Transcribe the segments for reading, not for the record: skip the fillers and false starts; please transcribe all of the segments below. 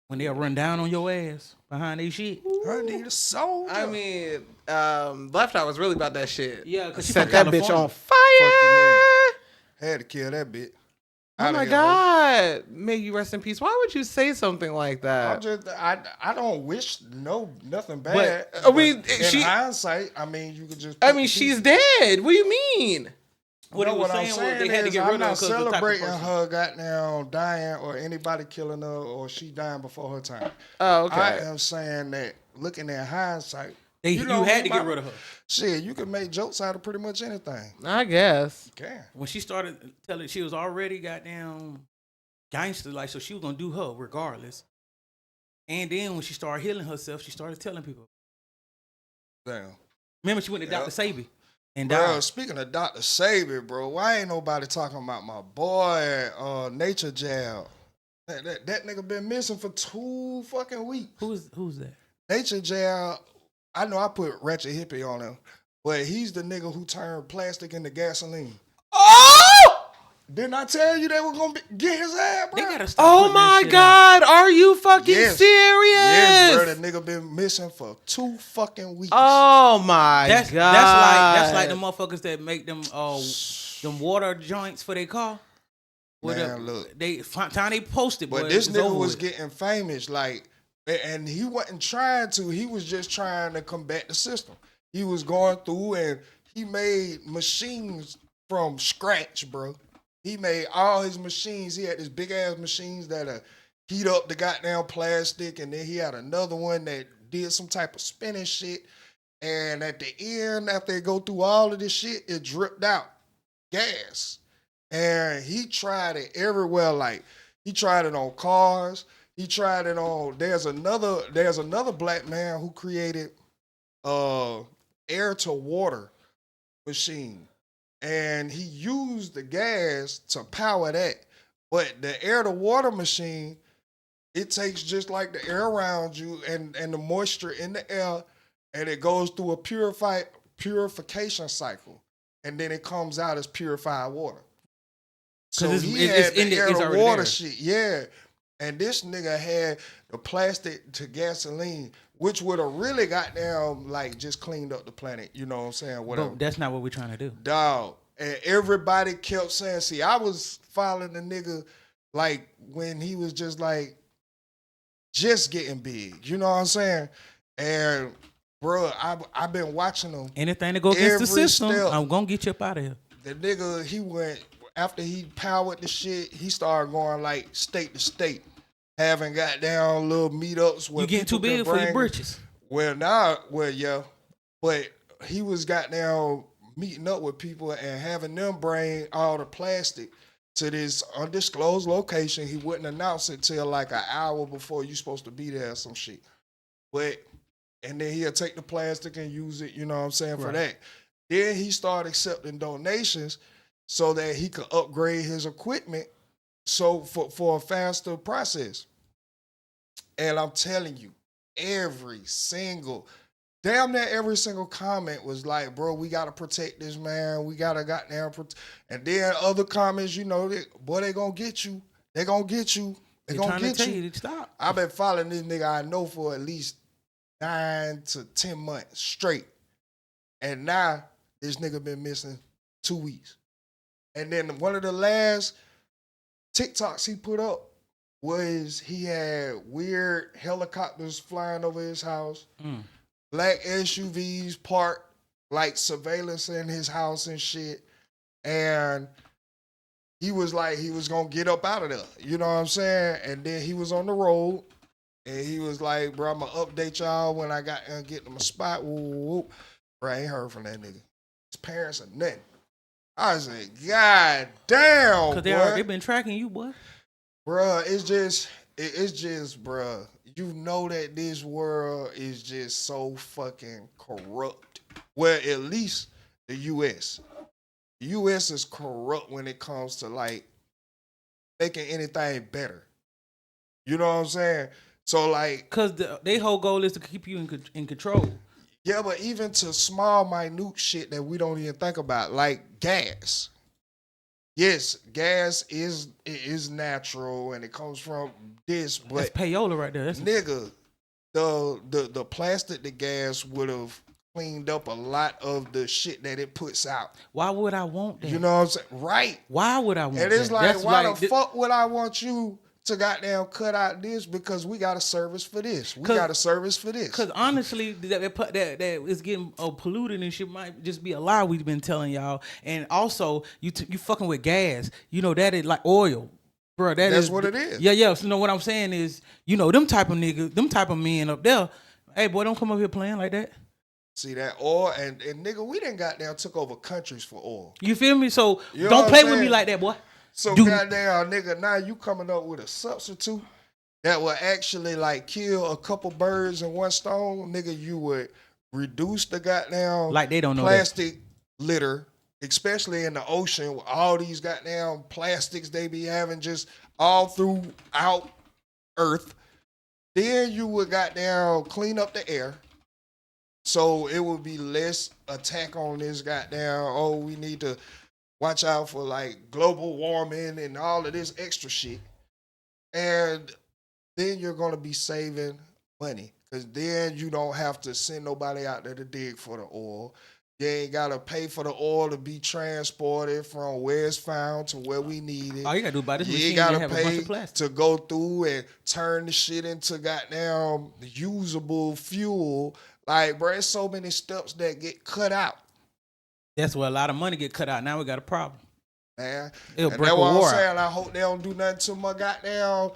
When they'll run down on your ass behind they shit. I need a soldier. I mean, Left Eye was really about that shit. Yeah, because she Set from that bitch California. on Fuck you, fire. Had to kill that bitch. Oh my God! May you rest in peace. Why would you say something like that? I don't wish nothing bad. But, I mean, in hindsight, I mean, you could just. I mean, she's dead. What do you mean? What no, he was what I'm saying was saying they had to is get I'm rid of her not 'cause the type of celebrating person. her goddamn dying or anybody killing her or she dying before her time. Oh, okay. I am saying that looking at hindsight, You had to get rid of her. Shit, you can make jokes out of pretty much anything. I guess. You can. When she started telling, she was already goddamn gangster, like, so she was gonna do her regardless. And then when she started healing herself, she started telling people. Damn. Remember, she went to Dr. Sabi and Bro, died. speaking of Dr. Sabi, bro, why ain't nobody talking about my boy, Nature Jab? That nigga been missing for 2 fucking weeks. Who's that? Nature Jab, I know I put Ratchet Hippie on him, but he's the nigga who turned plastic into gasoline. Oh! Didn't I tell you they were gonna get his ass, bro? They gotta stop. Oh putting that my shit God! Are you fucking Yes. serious? Yes, bro, that nigga been missing for 2 fucking weeks. Oh my out. That's God! like the motherfuckers that make them water joints for their car. Man, look. They time they posted, But this nigga was getting famous, like, and he wasn't trying to. He was just trying to combat the system. He was going through and he made machines from scratch, bro. He made all his machines. He had this big ass machines that heat up the goddamn plastic, and then he had another one that did some type of spinning shit. And at the end, after they go through all of this shit, it dripped out gas. And he tried it everywhere. Like, he tried it on cars. He tried it on. There's another black man who created air to water machine, and he used the gas to power that. But the air to water machine, it takes just like the air around you and the moisture in the air, and it goes through a purification cycle, and then it comes out as purified water. So he had the air to water shit, yeah. And this nigga had the plastic to gasoline, which would have really got down, like, just cleaned up the planet. You know what I'm saying? Whatever. But that's not what we're trying to do. Dog. And everybody kept saying, see, I was following the nigga, like, when he was just, like, just getting big. You know what I'm saying? And, bro, I've been watching him. Anything to go against the system, step. I'm going to get you up out of here. The nigga, he went, after he powered the shit, he started going, like, state to state. Having got down little meetups where you getting too big for your britches. Yeah. But he was got down meeting up with people and having them bring all the plastic to this undisclosed location. He wouldn't announce it till like an hour before you supposed to be there or some shit. And then he'll take the plastic and use it, you know what I'm saying, for that. Then he started accepting donations so that he could upgrade his equipment so for a faster process. And I'm telling you, damn near every single comment was like, bro, we gotta protect this man. We gotta goddamn protect. And then other comments, you know, they gonna get you. They gonna get you. They gonna get you. Stop. I've been following this nigga I know for at least 9 to 10 months straight. And now this nigga been missing 2 weeks. And then one of the last TikToks he put up was he had weird helicopters flying over his house, black SUVs parked like surveillance in his house and shit. And he was like, he was gonna get up out of there. You know what I'm saying? And then he was on the road and he was like, bro, I'm gonna update y'all when I get to my spot. Woo. Bro, I ain't heard from that nigga. His parents are nothing. I was like, God damn, because they been tracking you, boy. Bruh, it's just, bruh, you know that this world is just so fucking corrupt. Well, at least the U.S. The U.S. is corrupt when it comes to, like, making anything better. You know what I'm saying? So, like... Because their whole goal is to keep you in control. Yeah, but even to small, minute shit that we don't even think about, like gas. yes, gas is natural and it comes from this, That's but payola right there. That's nigga, the plastic, the gas would have cleaned up a lot of the shit that it puts out. why would I want that? You know what I'm saying? Right. Why would I want And it's that? like, That's why like the fuck would I want you to goddamn cut out this? Because we got a service for this. We got a service for this. Because honestly, that is getting polluted and shit might just be a lie we've been telling y'all. And also, you fucking with gas. You know that is like oil, bro. That's what it is. Yeah. So you know what I'm saying is, you know, them type of niggas, them type of men up there. Hey, boy, don't come up here playing like that. See that oil and nigga, we done goddamn took over countries for oil. You feel me? So You know don't what play I'm with me saying? like that, boy. So Dude. goddamn nigga, now you coming up with a substitute that will actually like kill a couple birds in one stone, nigga. You would reduce the goddamn Like they don't know plastic litter, especially in the ocean with all these goddamn plastics they be having just all throughout Earth. Then you would goddamn clean up the air. So it would be less attack on this goddamn, oh, we need to watch out for like global warming and all of this extra shit. And then you're going to be saving money because then you don't have to send nobody out there to dig for the oil. You ain't got to pay for the oil to be transported from where it's found to where we need it. All you got to do about this You machine ain't got you to have a bunch pay of plastic. to go through and turn the shit into goddamn usable fuel. Like, bro, there's so many steps that get cut out. That's where a lot of money get cut out. Now we got a problem. Man. It'll And break that's a what war I'm out. saying. I hope they don't do nothing to my goddamn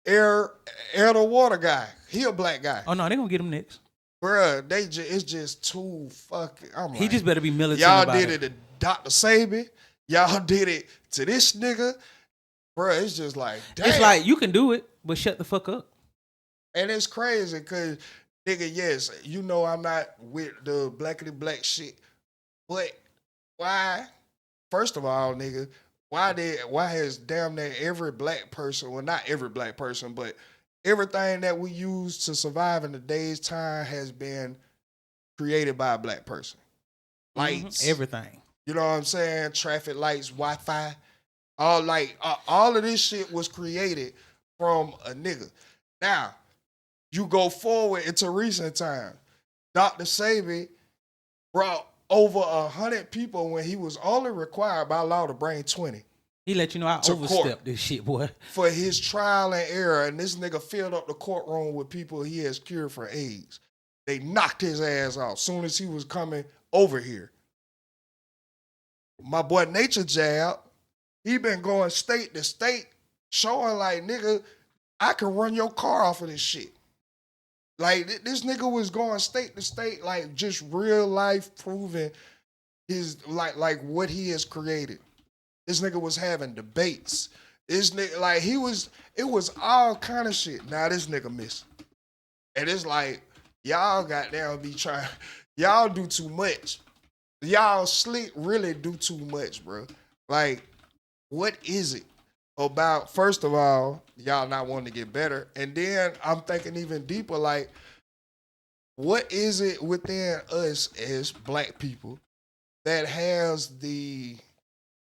air to water guy. He a black guy. Oh no, they gonna get him next. Bruh, it's just too fucking. He like, just better be militant y'all about did it to Dr. Sabi. Y'all did it to this nigga. Bruh, it's just like, damn. It's like you can do it, but shut the fuck up. And it's crazy because, nigga, yes, you know I'm not with the blackity black shit. But why? First of all, nigga, why has damn near every black person, well, not every black person, but everything that we use to survive in today's time has been created by a black person. Lights, Everything. you know what I'm saying? Traffic lights, Wi-Fi, all of this shit was created from a nigga. Now, you go forward into recent time. Dr. Sabi brought over 100 people when he was only required by law to bring 20 He let you know I To overstepped court. this shit, boy. for his trial and error. And this nigga filled up the courtroom with people he has cured for AIDS. They knocked his ass out soon as he was coming over here. My boy Nature Jab, he been going state to state showing like, nigga, I can run your car off of this shit. Like, this nigga was going state to state, like, just real life proving his, like what he has created. This nigga was having debates. This nigga, like, it was all kind of shit. Now this nigga missing. And it's like, y'all goddamn be trying, y'all do too much. Y'all slick really do too much, bro. Like, what is it about, first of all, y'all not wanting to get better? And then I'm thinking even deeper, like, what is it within us as black people that has the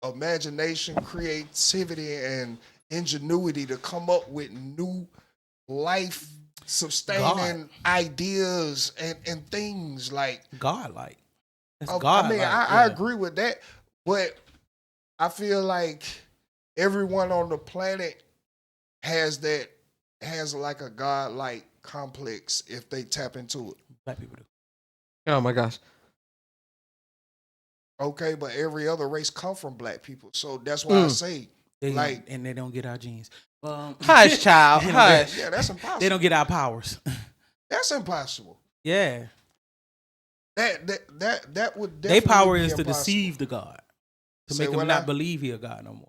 imagination, creativity, and ingenuity to come up with new life sustaining ideas and things like God-like. That's I God-like. mean, I agree with that, but I feel like everyone on the planet has like a God-like complex if they tap into it. Black people do. Oh my gosh. Okay, but every other race come from black people, so that's why I say, They like, and they don't get our genes. Hush, child. They don't Hush. yeah, that's impossible. They don't get our powers. That's impossible. Yeah. That would Their definitely power be is to impossible. deceive the God. To Say make him what not now? believe he a God no more.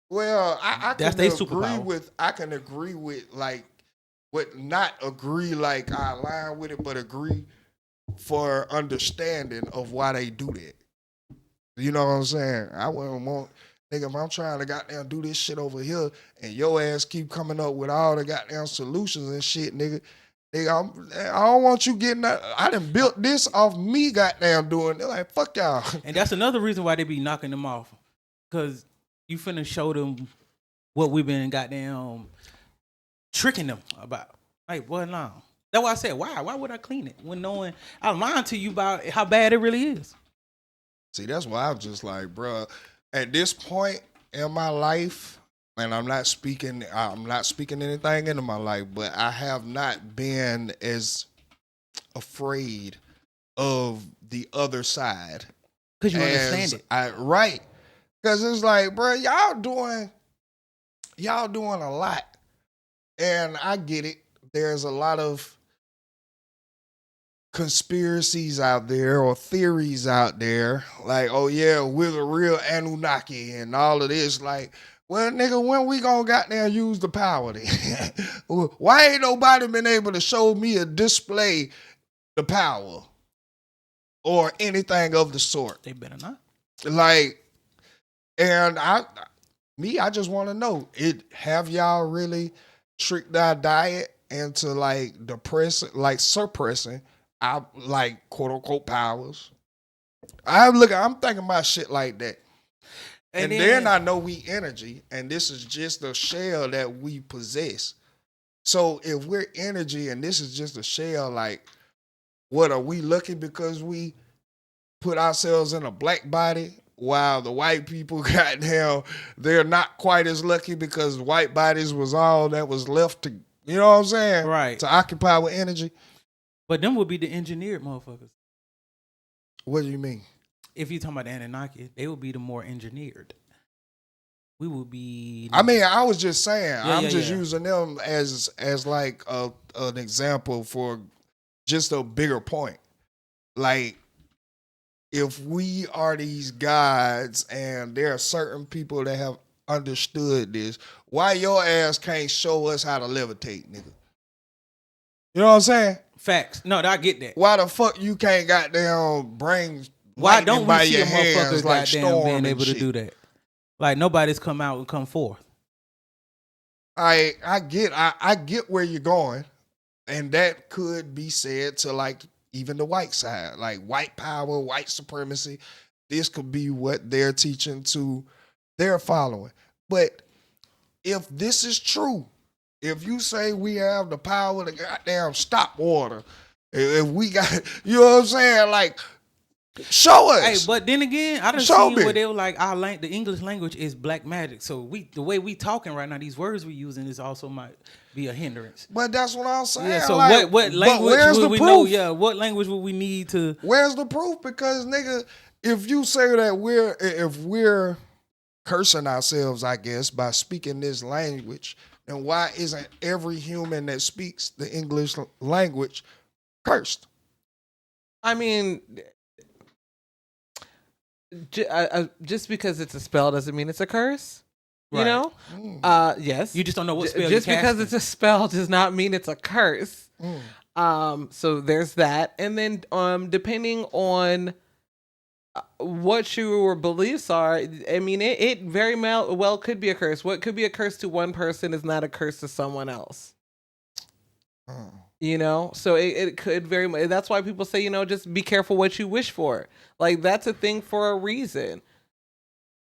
Well, I That's can they agree superpower. with. I can agree with like, what not agree like I align with it, but agree for understanding of why they do that. You know what I'm saying? I wouldn't want, nigga, if I'm trying to goddamn do this shit over here and your ass keep coming up with all the goddamn solutions and shit, nigga. Nigga, I don't want you getting that. I done built this off me goddamn doing. They're like, fuck y'all. And that's another reason why they be knocking them off. Because you finna show them what we've been goddamn tricking them about. Like, boy, no. That's why I said, why? Why would I clean it when knowing I'm lying to you about how bad it really is? See, that's why I'm just like, bruh, at this point in my life, and I'm not speaking anything into my life, but I have not been as afraid of the other side. Because you understand it. Right. Because it's like, bruh, y'all doing a lot. And I get it. There's a lot of conspiracies out there or theories out there, like, oh yeah, we're the real Anunnaki and all of this. Like, well, nigga, when we gonna goddamn use the power then? Why ain't nobody been able to show me a display the power or anything of the sort? They better not. Like, and I just want to know, have y'all really tricked our diet into like suppressing our like quote unquote powers? I'm thinking about shit like that. And then I know we energy, and this is just a shell that we possess. So if we're energy and this is just a shell, like, what are we lucky because we put ourselves in a black body, while the white people, goddamn, they're not quite as lucky because white bodies was all that was left to, you know what I'm saying? Right. To occupy with energy. But them would be the engineered motherfuckers. What do you mean? If you talking about the Anunnaki, they would be the more engineered. We would be. I mean, I was just saying. I'm just using them as like an example for just a bigger point. Like, if we are these gods and there are certain people that have understood this, why your ass can't show us how to levitate, nigga? You know what I'm saying? Facts. No, I get that. Why the fuck you can't goddamn bring why don't we see your a motherfucker like goddamn being able to do that? Like, nobody's come out and come forth. I get where you're going, and that could be said to like even the white side, like white power, white supremacy. This could be what they're teaching to their following. But if this is true, if you say we have the power to goddamn stop water, if we got, you know what I'm saying, like, show us. Hey, but then again, I done seen where they were like, the English language is black magic. So the way we talking right now, these words we using is also might be a hindrance. But that's what I'm saying. Yeah, so like, what language would we know? Yeah, what language would we need to? Where's the proof? Because nigga, if you say that we're cursing ourselves, I guess, by speaking this language, then why isn't every human that speaks the English language cursed? I mean, just because it's a spell doesn't mean it's a curse. You know? Yes. You just don't know what spell just you're because casting. it's a spell does not mean it's a curse. So there's that. And then depending on what your beliefs are, I mean, it very well could be a curse. What could be a curse to one person is not a curse to someone else. You know, so it could very much. That's why people say, you know, just be careful what you wish for. Like, that's a thing for a reason.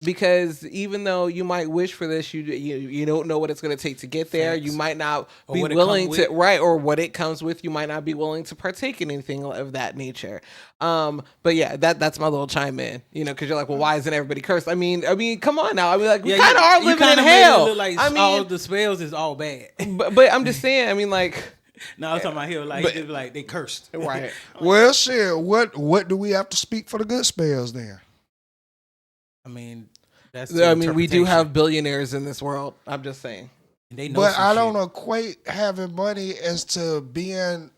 Because even though you might wish for this, you don't know what it's going to take to get there. Facts. You might not Or be what it willing come to, with. right, or what it comes with. You might not be willing to partake in anything of that nature. But yeah, that's my little chime in. You know, because you're like, well, why isn't everybody cursed? I mean, come on now. I mean, like, we kind of are living in hell. Like, I mean, all the spells is all bad. but I'm just saying. I mean, like. No, I'm talking about here, like they cursed. Right. Well, shit. What do we have to speak for the good spells then? I mean, we do have billionaires in this world. I'm just saying. They know, but I don't equate having money as to being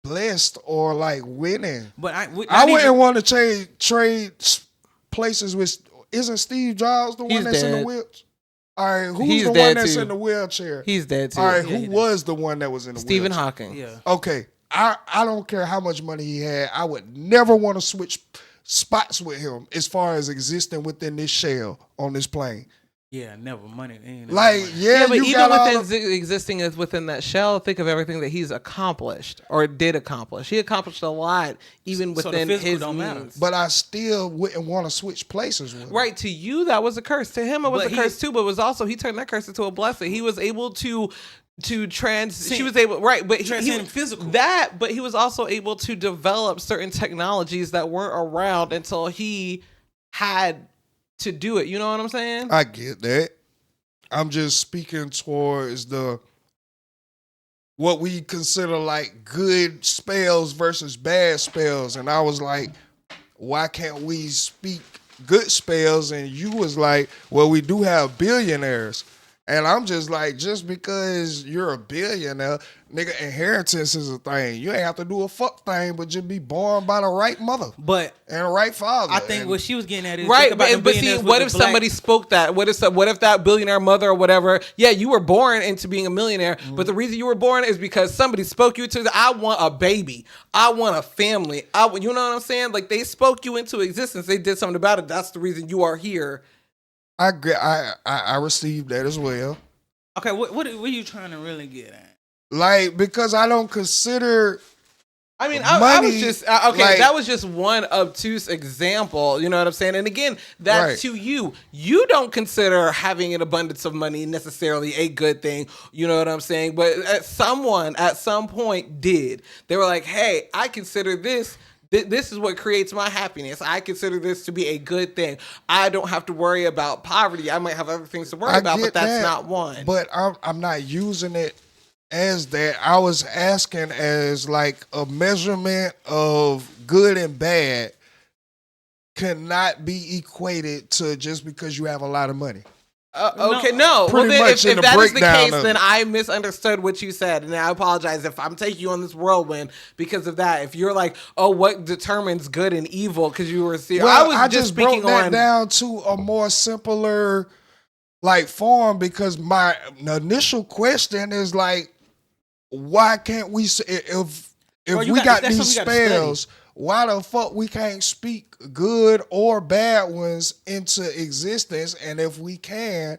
blessed or like winning. But I wouldn't want to trade places with. Isn't Steve Jobs the one that's in the wheelchair? All right, who's the one that's in the wheelchair? He's dead too. All right, who was the one that was in the Stephen wheelchair? Hawking. Yeah. Okay, I don't care how much money he had. I would never want to switch spots with him as far as existing within this shell on this plane. Yeah, never money. Ain't Like, money. yeah, but you even got all within the, existing as within that shell, think of everything that he's accomplished or did accomplish. He accomplished a lot, even So the within physical his don't means. matter. but I still wouldn't want to switch places with him. Right, to you that was a curse. To him it was But a curse too, but it was also he turned that curse into a blessing. He was able to she was able but Transcend physical. but he was also able to develop certain technologies that weren't around until he had to do it. You know what I'm saying? I get that. I'm just speaking towards what we consider like good spells versus bad spells. And I was like, why can't we speak good spells? And you was like, well, we do have billionaires. And I'm just like, just because you're a billionaire, nigga, inheritance is a thing. You ain't have to do a fuck thing, but just be born by the right mother But and the right father. I think and what she was getting at is Right, think about them but see, billionaires what with if the black- somebody spoke that? What if that billionaire mother or whatever? Yeah, you were born into being a millionaire, but the reason you were born is because somebody spoke you to. I want a baby. I want a family. You know what I'm saying? Like they spoke you into existence. They did something about it. That's the reason you are here. I received that as well. Okay, what are you trying to really get at? Like, because I don't consider I mean, I was money, just okay. like- That was just one obtuse example. You know what I'm saying? And again, that's Right. to you. You don't consider having an abundance of money necessarily a good thing. You know what I'm saying? But someone at some point did. They were like, "Hey, I consider this." This is what creates my happiness. I consider this to be a good thing. I don't have to worry about poverty. I might have other things to worry about, but get that's that, not one. But I'm not using it as that. I was asking as like a measurement of good and bad cannot be equated to just because you have a lot of money. Okay, no. Well, Pretty then, much in if the that is the breakdown case, of then it. I misunderstood what you said, and I apologize if I'm taking you on this whirlwind because of that. If you're like, oh, what determines good and evil? Because you were serious. Well, I was just broke speaking that on. down to a more simpler like form because my initial question is like, why can't we if Bro, we got that's these what we gotta spells, why the fuck we can't speak good or bad ones into existence? And if we can,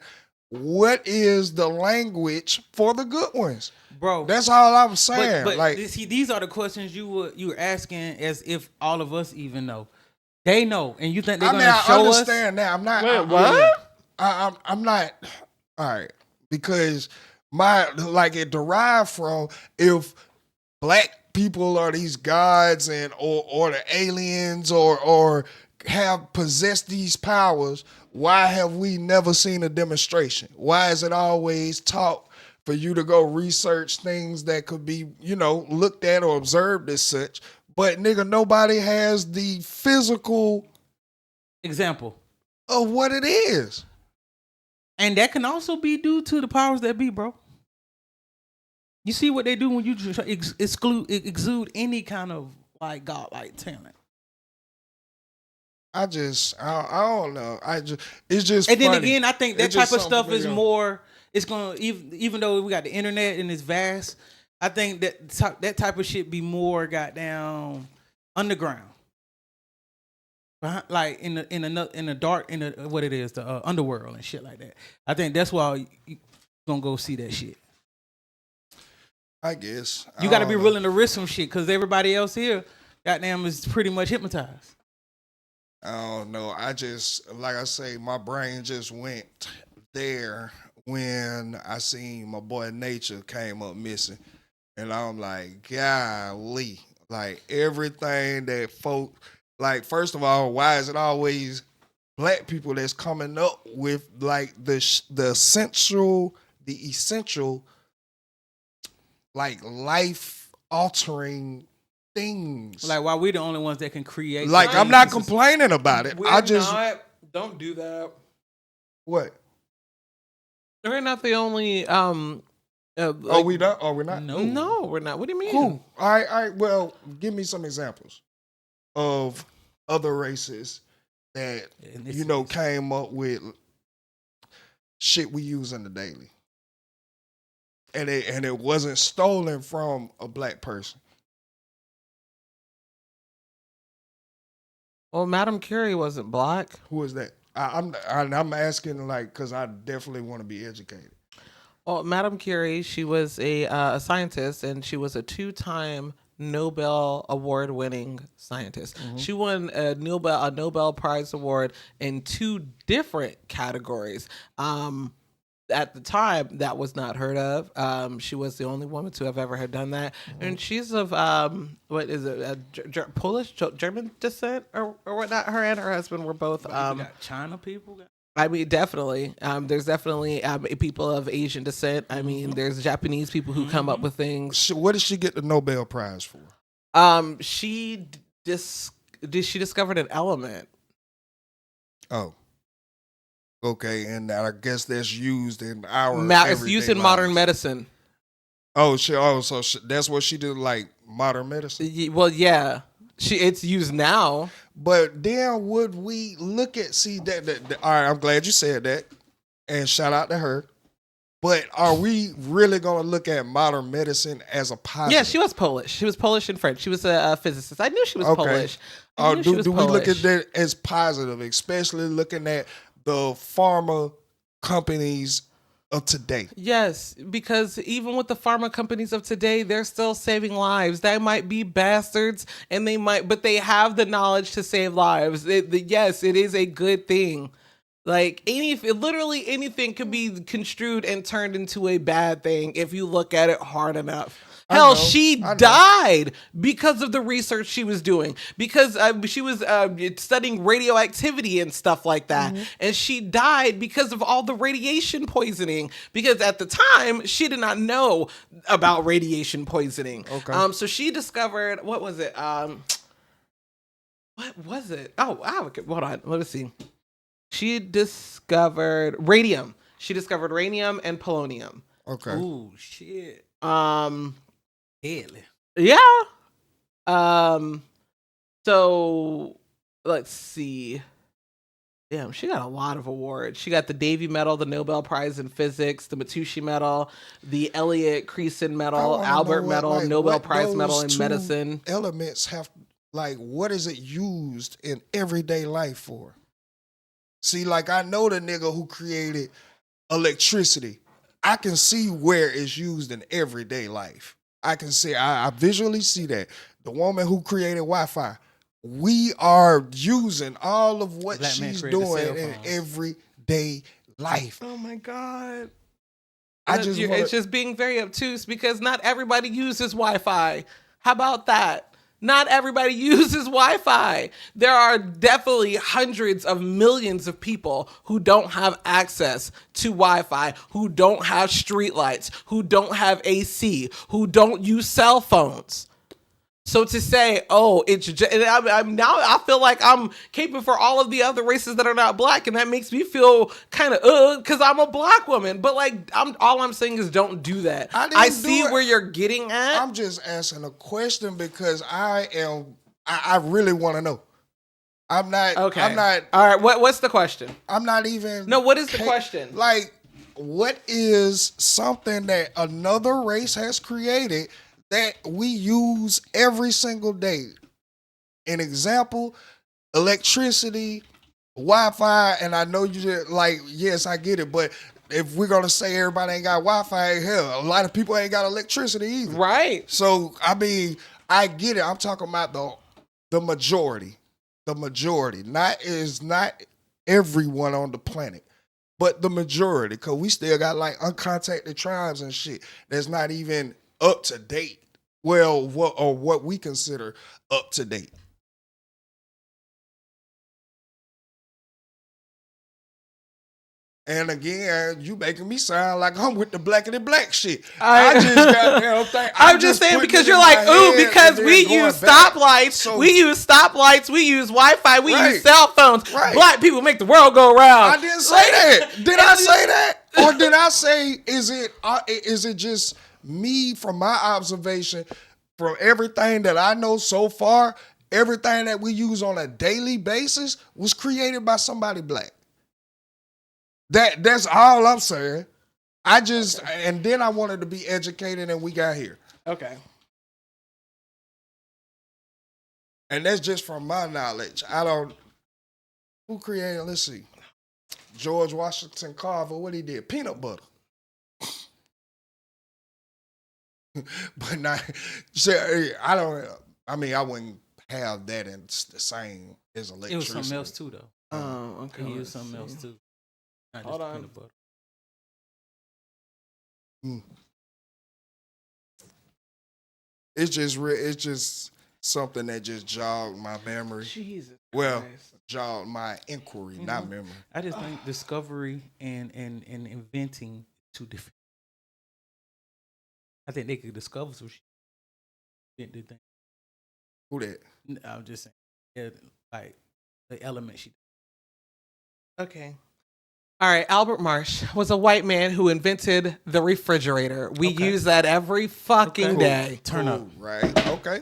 what is the language for the good ones? Bro, That's all I'm saying. but like, see, these are the questions you were asking as if all of us even know. They know, and you think they're I mean, gonna I show us? understand that. I'm not. Wait, what? I'm not. All right, because my like it derived from if black people are these gods and or the aliens or have possessed these powers, why have we never seen a demonstration? Why is it always taught for you to go research things that could be, looked at or observed as such? But nigga, nobody has the physical Example, of what it is. and that can also be due to the powers that be, bro. You see what they do when you exude any kind of like godlike talent. I don't know. It's just. And then funny. again, I think that It's type just of stuff something is for me. more. It's gonna even though we got the internet and it's vast. I think that type of shit be more goddamn underground, like in the dark what it is the underworld and shit like that. I think that's why you gonna go see that shit. I guess You got to be willing to risk some shit because everybody else here, goddamn, is pretty much hypnotized. I don't know. I just, like I say, my brain just went there when I seen my boy Nature came up missing. And I'm like, golly. Like, everything that folk, like, first of all, why is it always black people that's coming up with, like, the essential, like, life-altering things? Like, why we the only ones that can create? Like, I'm not complaining about it. Don't do that. What? We're not the only. Are we not? Are we not? No, we're not. What do you mean? Cool. All right. Well, give me some examples of other races that came up with shit we use in the daily, and it wasn't stolen from a black person. Well, Madame Curie wasn't black. Who is that? I'm asking like because I definitely want to be educated. Well, Madame Curie, she was a scientist, and she was a 2-time Nobel Award-winning scientist. She won a Nobel Prize award in 2 different categories. At the time, that was not heard of. She was the only woman to have ever had done that, and she's of what is it, Polish, German descent, or whatnot. Her and her husband were both. You got China people. I mean, definitely. There's definitely people of Asian descent. I mean, there's Japanese people who come up with things. So what did she get the Nobel Prize for? She discovered an element. Oh. Okay, and I guess that's used in our It's used in modern medicine. Oh, so that's what she did, like modern medicine. Well, yeah, it's used now. But then would we look at all right? I'm glad you said that, and shout out to her. But are we really gonna look at modern medicine as a positive? Yeah, she was Polish. She was Polish and French. She was a physicist. I knew she was Polish. Do we look at that as positive, especially looking at the pharma companies of today? Yes, because even with the pharma companies of today, they're still saving lives. They might be bastards, but they have the knowledge to save lives. Yes, it is a good thing. Like literally anything can be construed and turned into a bad thing if you look at it hard enough. Hell, she died because of the research she was doing, because she was studying radioactivity and stuff like that. And she died because of all the radiation poisoning, because at the time she did not know about radiation poisoning. Okay. So she discovered, what was it? What was it? Oh, hold on. Let me see. She discovered radium. She discovered radium and polonium. Okay. Ooh, shit. Deadly. Yeah. So let's see. Damn, she got a lot of awards. She got the Davy Medal, the Nobel Prize in Physics, the Matsushita Medal, the Elliott Creason Medal, Albert Medal, Nobel Prize Medal in Medicine. Elements have, like, what is it used in everyday life for? See, like, I know the nigga who created electricity. I can see where it's used in everyday life. I can see, I visually see that. The woman who created Wi-Fi, we are using all of what she's doing in everyday life. Oh my God. It's just being very obtuse, because not everybody uses Wi-Fi. How about that? Not everybody uses Wi-Fi. There are definitely hundreds of millions of people who don't have access to Wi-Fi, who don't have streetlights, who don't have AC, who don't use cell phones. So to say, oh, it's just, I'm now I feel like I'm caping for all of the other races that are not black, and that makes me feel kind of because I'm a black woman. But like, all I'm saying is, don't do that. I see where you're getting at. I'm just asking a question because I really want to know. I'm not. Okay. I'm not. All right. What's the question? I'm not even. No. What is the question? Like, what is something that another race has created that we use every single day? An example, electricity, Wi-Fi, and I know you just, like, yes, I get it, but if we're gonna say everybody ain't got Wi-Fi, hell, a lot of people ain't got electricity either. Right. So, I mean, I get it. I'm talking about the majority. The majority. Not everyone on the planet, but the majority, because we still got like uncontacted tribes and shit that's not even up to date. Well, what we consider up to date. And again, you making me sound like I'm with the blackity black shit. I just got damn thing. I'm just saying, because you're like, ooh, because we use stoplights, So, we use Wi-Fi, we use cell phones. Right. Black people make the world go round. I didn't say that. Did I say that? Or did I say, is it just me from my observation, from everything that I know so far, everything that we use on a daily basis was created by somebody black? That's all I'm saying. And then I wanted to be educated, and we got here. Okay. And that's just from my knowledge. Who created, let's see. George Washington Carver, what he did? Peanut butter. But not, I don't. I mean, I wouldn't have that in the same as electricity. It was something else too, though. Oh, okay. He used something else too. Not Hold just on. peanut butter. It's just something that just jogged my memory. Jesus. Well, Christ. jogged my inquiry, not memory. I just think discovery and inventing two different. I think they could discover some shit. Invent the thing. Who that? I'm just saying, yeah, like the element she. Okay. All right. Albert Marsh was a white man who invented the refrigerator. We use that every fucking day. Turn up. Right. Okay.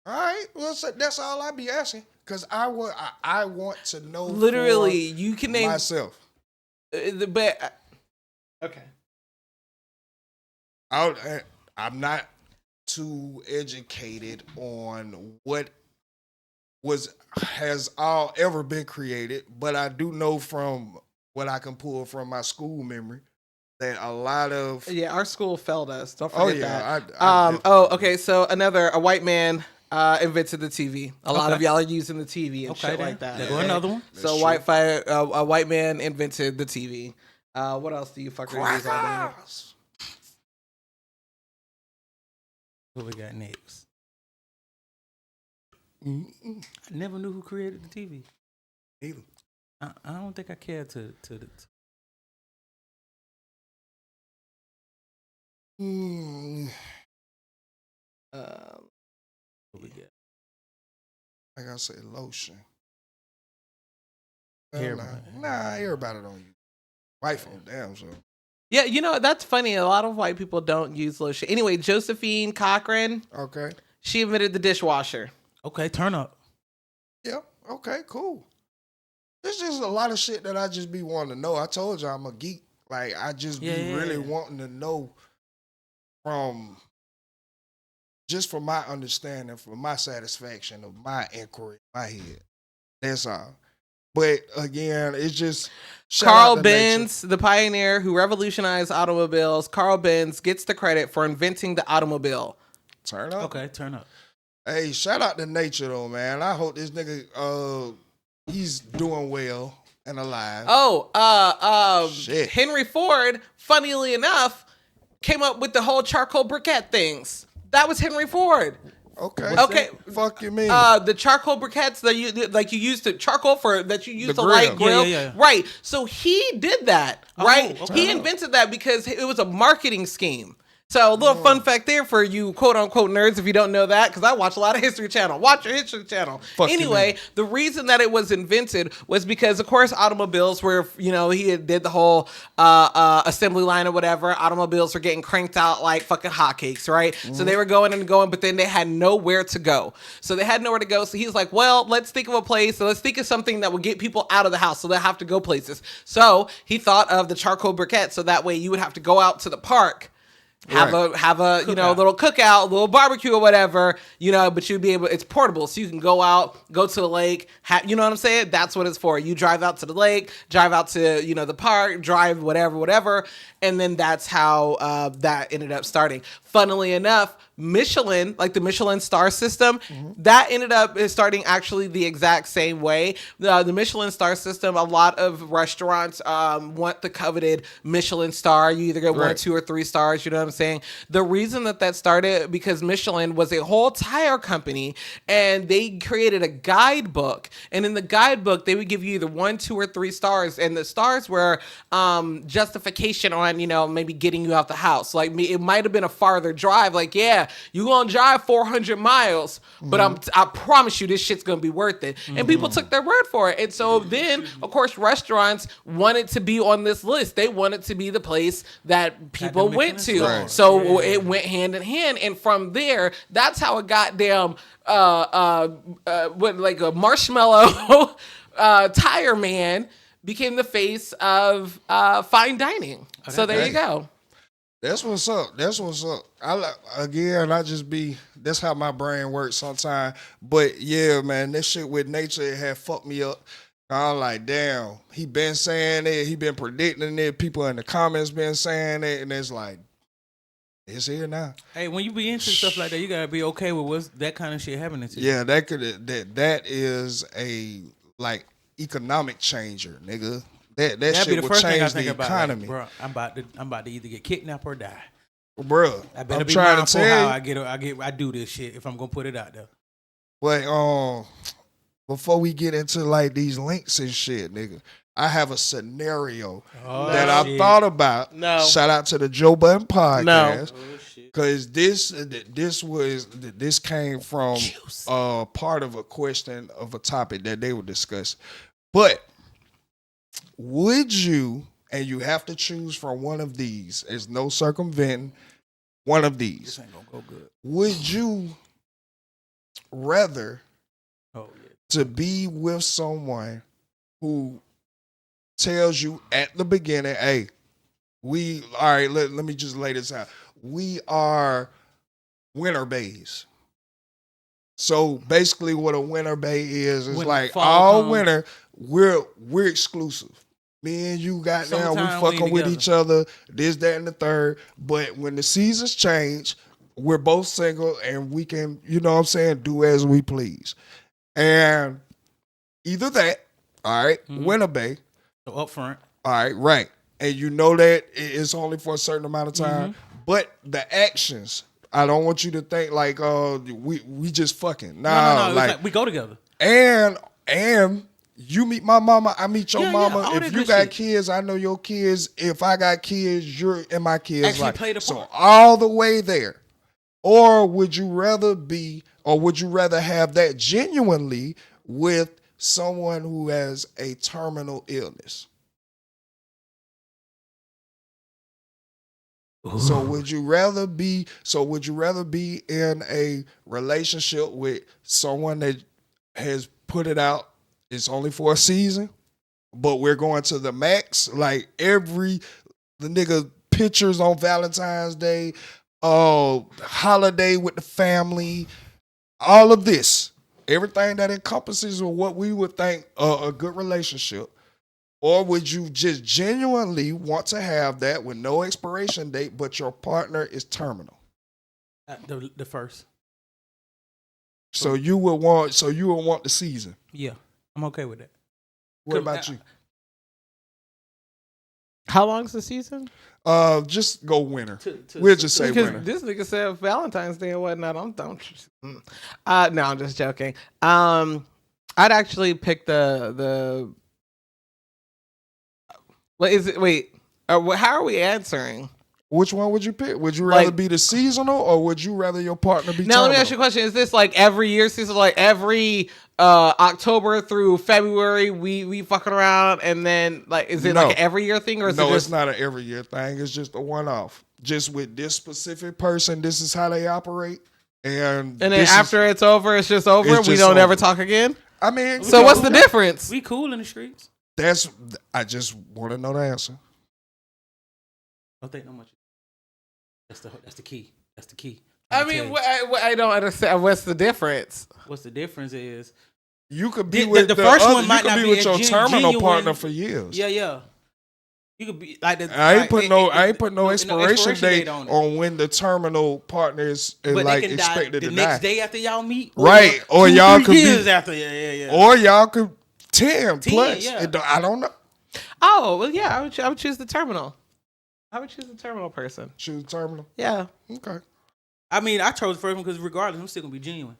All right. Well, so that's all I be asking. Because I want to know. Literally, you can name myself. But okay. I'm not too educated on what has all ever been created, but I do know from what I can pull from my school memory that a lot of our school failed us. Don't forget that. Okay. So a white man invented the TV. A lot of y'all are using the TV and shit like that. There go another one. So a white man invented the TV. What else do you fucking use all day? What we got next? I never knew who created the TV. Either. I don't think I cared to what we got? I gotta say lotion. Everybody. Nah, everybody don't use white folk, damn so. Yeah, that's funny. A lot of white people don't use lotion. Anyway, Josephine Cochran. Okay. She invented the dishwasher. Okay, turn up. Yeah. Okay. Cool. There's just a lot of shit that I just be wanting to know. I told you I'm a geek. Like I just be really wanting to know from my understanding, for my satisfaction of my inquiry, my head. That's all. But again, it's just Carl Benz, the pioneer who revolutionized automobiles. Carl Benz gets the credit for inventing the automobile. Turn up. Okay, turn up. Hey, shout out to nature though, man. I hope this nigga he's doing well and alive. Shit. Henry Ford, funnily enough, came up with the whole charcoal briquette things. That was Henry Ford. Okay. Fuck you mean? The charcoal briquettes that you use to charcoal that you use to light grill. Yeah. Right. So he did that, right? Okay. He invented that because it was a marketing scheme. So a little fun fact there for you quote unquote nerds if you don't know that, because I watch a lot of History Channel. Watch your History Channel. Anyway, the reason that it was invented was because, of course, automobiles were, he did the whole assembly line or whatever. Automobiles were getting cranked out like fucking hotcakes, right? So they were going, but then they had nowhere to go. So they had nowhere to go. So he's like, well, let's think of a place. So let's think of something that would get people out of the house so they have to go places. So he thought of the charcoal briquette. So that way you would have to go out to the park. Have a little cookout, a little barbecue or whatever, but you'd be able, it's portable. So you can go out, go to the lake, you know what I'm saying? That's what it's for. You drive out to the lake, drive out to, the park, drive whatever. And then that's how that ended up starting. Funnily enough, Michelin, like the Michelin star system, that ended up starting actually the exact same way. The Michelin star system, a lot of restaurants want the coveted Michelin star. You either get 1, 2, or 3 stars, you know what I'm saying? The reason that started because Michelin was a whole tire company and they created a guidebook. And in the guidebook, they would give you either 1, 2, or 3 stars. And the stars were justification on, maybe getting you out the house. Like it might have been a farther drive. Like, yeah, you gonna drive 400 miles, but I promise you this shit's gonna be worth it. And people took their word for it. And so then, of course, restaurants wanted to be on this list. They wanted to be the place that people went to. Right. So it went hand in hand. And from there, that's how it got damn like a marshmallow tire man became the face of fine dining. So there you go. That's what's up. That's how my brain works sometimes. But yeah, man, this shit with nature, it had fucked me up. I'm like, damn, he been saying it, he been predicting it, people in the comments been saying it, and it's like, it's here now. Hey, when you be into stuff like that, you gotta be okay with what's that kind of shit happening to you. Yeah, that is a like economic changer, nigga. That That'd shit be the will first thing I change think the about. economy, Like, bro, I'm about to either get kidnapped or die. bro. I better I'm be trying to mindful tell how you. I do this shit if I'm gonna put it out there. But before we get into like these links and shit, nigga, I have a scenario that I thought about. No. Shout out to the Joe Budden podcast. Oh, shit. Cause this came from part of a question of a topic that they would discuss. But would you, and you have to choose from one of these, there's no circumventing one of these. This ain't gonna go good. Would you rather Oh yeah. to be with someone who tells you at the beginning, hey, all right, let me just lay this out. We are winter bays. So basically what a winter bay is When like fall all comes. winter, we're exclusive. Me and you got down, we Summertime, we fucking with together. each other, this, that, and the third. But when the seasons change, we're both single and we can, you know what I'm saying, do as we please. And either that, all right, winter bay, So up front. all right, right. And you know that it's only for a certain amount of time. But the actions, I don't want you to think like we just fucking. Nah, No. It's like like we go together. and you meet my mama, I meet your Yeah, mama. all If that you good got shit. kids, I know your kids. If I got kids, you're in my kids' Actually life. play the So part. all the way there. Or would you rather have that genuinely with someone who has a terminal illness? So would you rather be in a relationship with someone that has put it out, it's only for a season, but we're going to the max, like the nigga pictures on Valentine's Day, holiday with the family, all of this, everything that encompasses what we would think a good relationship? Or would you just genuinely want to have that with no expiration date, but your partner is terminal? The first. So you would want the season. Yeah, I'm okay with that. What about you? How long's the season? Just go winter. To- We'll just say Because winter. this nigga said Valentine's Day and whatnot. No, I'm just joking. I'd actually pick the. What is it? Wait, how are we answering? Which one would you pick? Would you rather Like- be the seasonal, or would you rather your partner be Now terminal? let me ask you a question: is this like every year season, like every October through February, we fucking around, and then like is it No. like an every year thing, or is it No, just it's not an every year thing. It's just a one-off. Just with this specific person, this is how they operate. And then this after it's over, it's just over. It's We just don't over. ever talk again. I mean, So what's the difference? We cool in the streets. I just want to know the answer. Don't think no much. That's the key. That's the key. I I'ma mean, tell you. I don't understand. What's the difference? What's the difference is You could be The- with the first one you might could not be be with as your terminal genuine. partner for years. yeah. You could be like the, I ain't like, put no expiration date on it. on when the terminal partner is But like they can die expected the to next die. day after y'all meet, Right, or y'all 2-3 could be- years after. Yeah. Or y'all could 10 plus. yeah. I don't know. Oh well, yeah, I would choose the terminal. I would choose the terminal person. Choose terminal. Yeah. Okay. I mean, I chose the first one because regardless, I'm still gonna be genuine.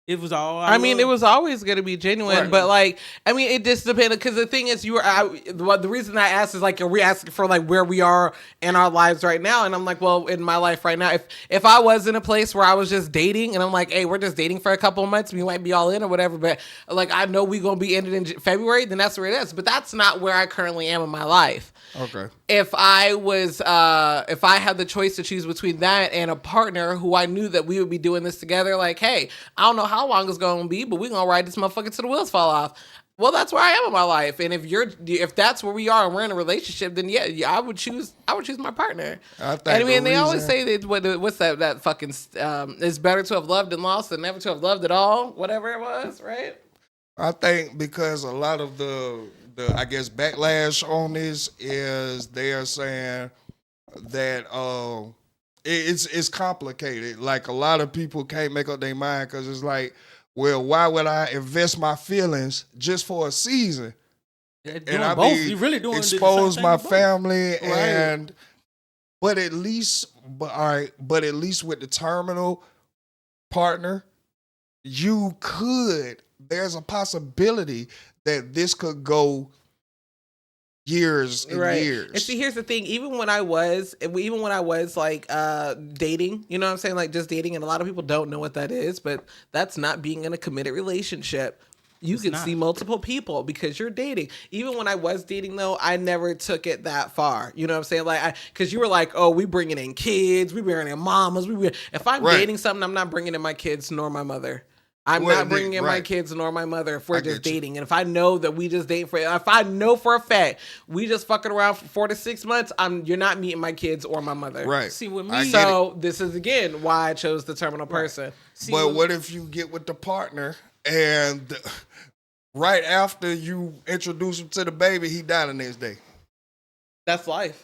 It was all. I mean, it was always going to be genuine, Right. but like, I mean, it just depended. Because the thing is, the reason I asked is like, are we asking for like where we are in our lives right now? And I'm like, well, in my life right now, if I was in a place where I was just dating, and I'm like, hey, we're just dating for a couple of months, we might be all in or whatever, but like, I know we gonna be ended in February, then that's where it is. But that's not where I currently am in my life. Okay. If I had the choice to choose between that and a partner who I knew that we would be doing this together, like, hey, I don't know how long it's gonna be, but we're gonna ride this motherfucker till the wheels fall off. Well, that's where I am in my life, and if that's where we are and we're in a relationship, then yeah, I would choose my partner. I think And I mean, the they always reason- say that what's that fucking it's better to have loved and lost than never to have loved at all, whatever it was, right? I think because a lot of the I guess backlash on this is they're saying that it's complicated. Like a lot of people can't make up their mind because it's like, well, why would I invest my feelings just for a season? And I both. You really doing expose my family right. and but at least at least with the terminal partner, there's a possibility that this could go years and years. And see, here's the thing, even when I was like dating, you know what I'm saying? Like just dating, and a lot of people don't know what that is, but that's not being in a committed relationship. You can see multiple people because you're dating. Even when I was dating, though, I never took it that far. You know what I'm saying? Like, because you were like, oh, we bringing in kids, we bringing in mamas. If I'm dating something, I'm not bringing in my kids nor my mother. I'm not bringing in my kids nor my mother if we're just dating. And if I know that we just date if I know for a fact we just fucking around for 4 to 6 months, you're not meeting my kids or my mother. Right. See, with me, so this is again why I chose the terminal person. See, but what if you get with the partner and right after you introduce him to the baby, he died the next day? That's life.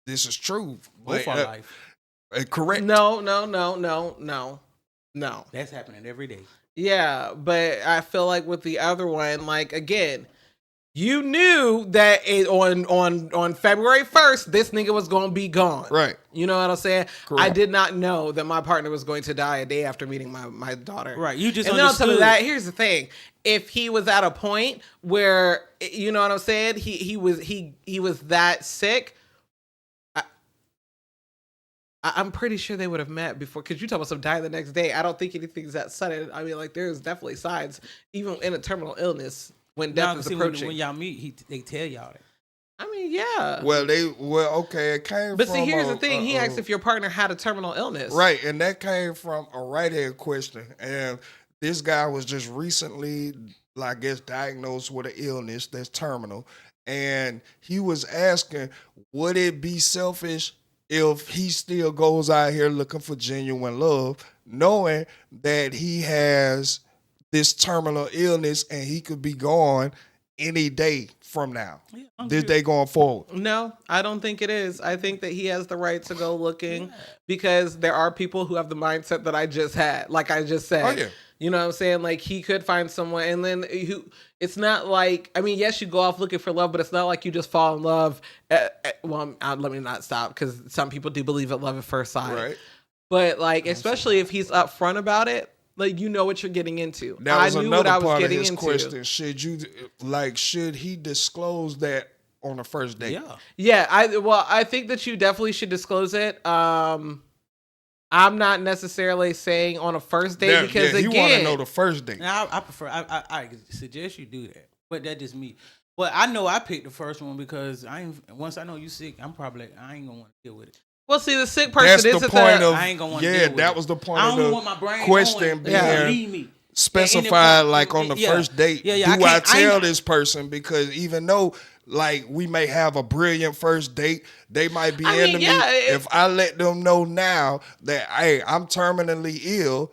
This is true. Both are life. Correct. No. That's happening every day. Yeah, but I feel like with the other one, like again, you knew that on February 1st, this nigga was gonna be gone. Right. You know what I'm saying? Correct. I did not know that my partner was going to die a day after meeting my daughter. Right. You just and then understood. on top of that, here's the thing. If he was at a point where, you know what I'm saying, he was that sick, I'm pretty sure they would have met before, because you talk about some dying the next day. I don't think anything's that sudden. I mean, like, there's definitely signs, even in a terminal illness, when death is approaching. When y'all meet, they tell y'all that. I mean, yeah. Okay, it came but from... see, here's the thing. He asked if your partner had a terminal illness. Right, and that came from a right-hand question. And this guy was just recently, I guess, diagnosed with an illness that's terminal. And he was asking, would it be selfish if he still goes out here looking for genuine love, knowing that he has this terminal illness and he could be gone any day from now, this day going forward? No, I don't think it is. I think that he has the right to go looking because there are people who have the mindset that I just had, like I just said. Oh, yeah. You know what I'm saying? Like, he could find someone, and then it's not like, I mean, yes, you go off looking for love, but it's not like you just fall in love. Let me not stop, because some people do believe in love at first sight. Right. But, like, especially if he's upfront about it, like, you know what you're getting into. That was another part of his into. question. Should he disclose that on the first date? Yeah. I think that you definitely should disclose it. I'm not necessarily saying on a first date because again, you want to know the first date. Now, I prefer. I suggest you do that, but that's just me. But I know I picked the first one because once I know you sick, I ain't gonna want to deal with it. Well, see, the sick person is the point of. I ain't gonna want to deal with it. That was the point I of don't the want my brain question being specified, like on the first date. Do I tell this person, because even though, like, we may have a brilliant first date, they might be into me. If I let them know now that, hey, I'm terminally ill,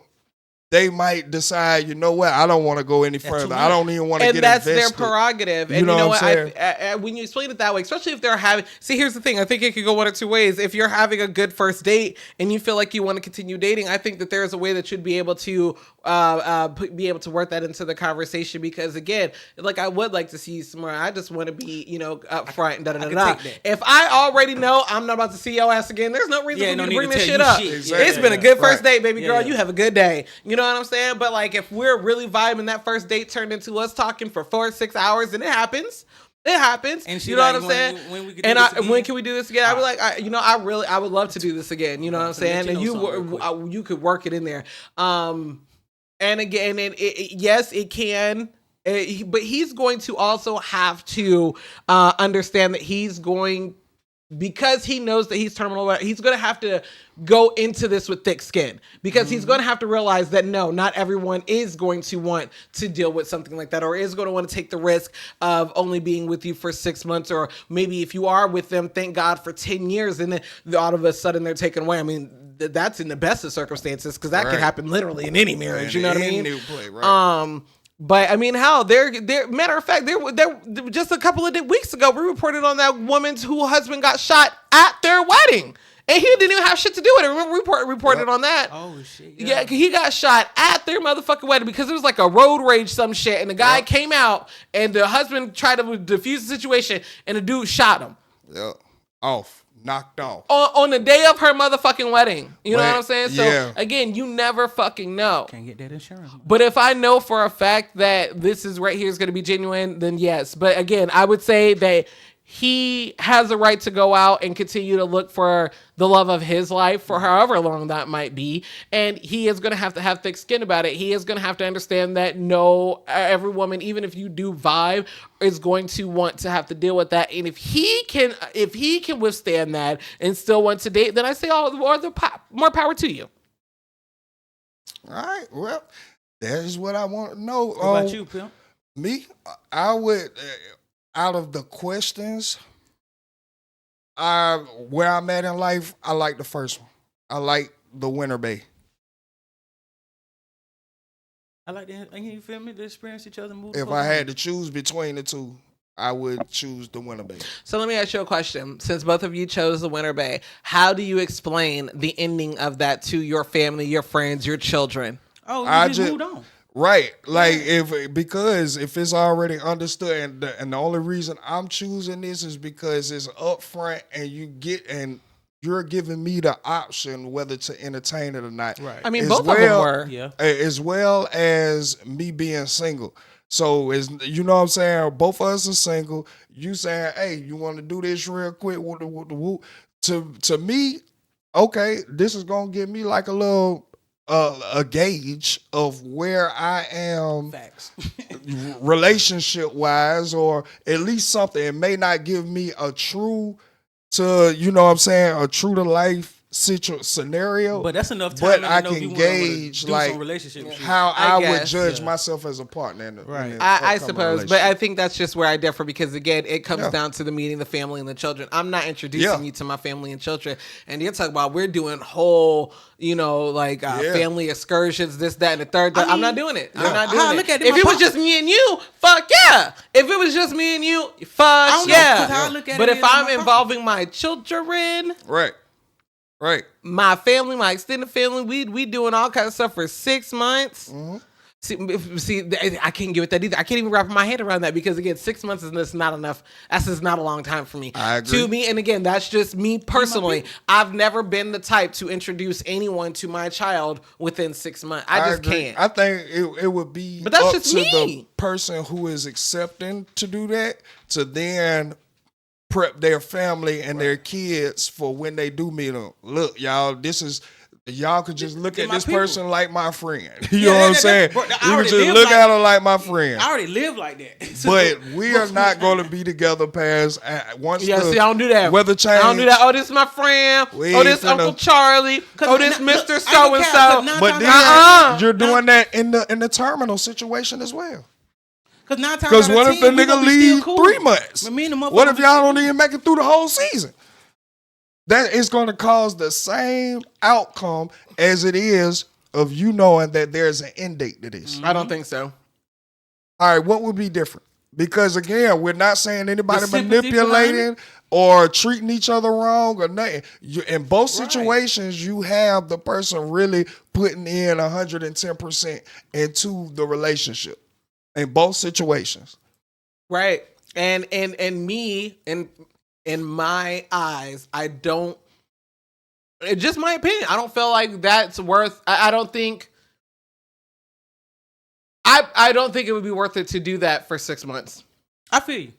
they might decide, you know what, I don't want to go any further. I don't even want to get invested. And that's their prerogative. And you know what, when you explain it that way, especially if they're having... See, here's the thing. I think it could go one of two ways. If you're having a good first date and you feel like you want to continue dating, I think that there is a way that you'd be able to work that into the conversation, because, again, like, I would like to see you somewhere. I just want to be, upfront and da-da-da-da. If I already know I'm not about to see your ass again, there's no reason for me to bring this shit up. Exactly. It's been a good first date, baby girl. You have a good day. You know what I'm saying? But, like, if we're really vibing, that first date turned into us talking for 4 or 6 hours, and it happens. It happens. And you know what I'm saying? When can we do this again? I'd be like, I would love to do this again. You know what I'm saying? And you could work it in there. And again, yes, it can. But he's going to also have to understand that he's going, because he knows that he's terminal, he's going to have to go into this with thick skin, because he's going to have to realize that no, not everyone is going to want to deal with something like that, or is going to want to take the risk of only being with you for 6 months, or maybe if you are with them, thank God, for 10 years, and then all of a sudden they're taken away. I mean, that's in the best of circumstances, because that could happen literally in any marriage. You know what I mean? But I mean, hell, they're matter of fact, there just a couple of weeks ago, we reported on that woman whose husband got shot at their wedding. And he didn't even have shit to do with it. Remember, we reported on that. Oh, shit. Yeah, he got shot at their motherfucking wedding because it was like a road rage, some shit. And the guy came out, and the husband tried to defuse the situation, and the dude shot him. Yeah. Off. Knocked off. On the day of her motherfucking wedding. You know what I'm saying? So, yeah. again, you never fucking know. Can't get that insurance. Man. But if I know for a fact that this is right here is going to be genuine, then yes. But again, I would say that he has a right to go out and continue to look for the love of his life for however long that might be. And he is going to have thick skin about it. He is going to have to understand that no, every woman, even if you do vibe, is going to want to have to deal with that. And if he can withstand that and still want to date, then I say more power to you. All right. Well, that is what I want to know. What about you, Pimp? Me? I would... out of the questions, where I'm at in life, I like the first one. I like the Winter Bay. I like that. You feel me? To experience each other. If I had to choose between the two, I would choose the Winter Bay. So let me ask you a question. Since both of you chose the Winter Bay, how do you explain the ending of that to your family, your friends, your children? Oh, you just moved on. Right, like because if it's already understood, and the only reason I'm choosing this is because it's upfront, and you're giving me the option whether to entertain it or not. Right. I mean, both of them were, as well as me being single. So you know what I'm saying? Both of us are single. You saying, hey, you want to do this real quick? To me, okay, this is gonna give me like a little. A gauge of where I am relationship wise, or at least something. It may not give me a true to, you know what I'm saying, a true to life scenario. But that's enough time. But I can gauge like how I would judge myself as a partner. I suppose, but I think that's just where I differ because again, it comes down to the meeting, the family, and the children. I'm not introducing you to my family and children, and you're talking about we're doing whole, family excursions, this, that, and the third. I'm not doing it. I'm not doing it. If it was just me and you, fuck yeah. If it was just me and you, fuck yeah. But if I'm involving my children, right, my family, my extended family, we doing all kinds of stuff for 6 months. Mm-hmm. See, I can't give it that either. I can't even wrap my head around that because again, 6 months is just not enough. That's just not a long time for me. I agree. To me, and again, that's just me personally. I've never been the type to introduce anyone to my child within 6 months. I just can't. I think it would be but that's up just to me. The person who is accepting to do that to then prep their family and their kids for when they do meet them. Look, y'all, y'all could just look at this person like my friend. You know what I'm saying? You could just look at her like my friend. I already live like that. But we are not going to be together past once. Yeah, see, I don't do that. Weather change. I don't do that. Oh, this is my friend. Oh, this Uncle Charlie. Oh, this Mr. So-and-so. But then you're doing that in the terminal situation as well. Because what if the nigga leave 3 months? What if y'all don't even make it through the whole season? That is going to cause the same outcome as it is of you knowing that there's an end date to this. I don't think so. All right, what would be different? Because again, we're not saying anybody manipulating or treating each other wrong or nothing. In both situations, you have the person really putting in 110% into the relationship. In both situations. Right. And me, in my eyes, I don't, it's just my opinion. I don't feel like that's worth, I don't think it would be worth it to do that for 6 months. I feel you.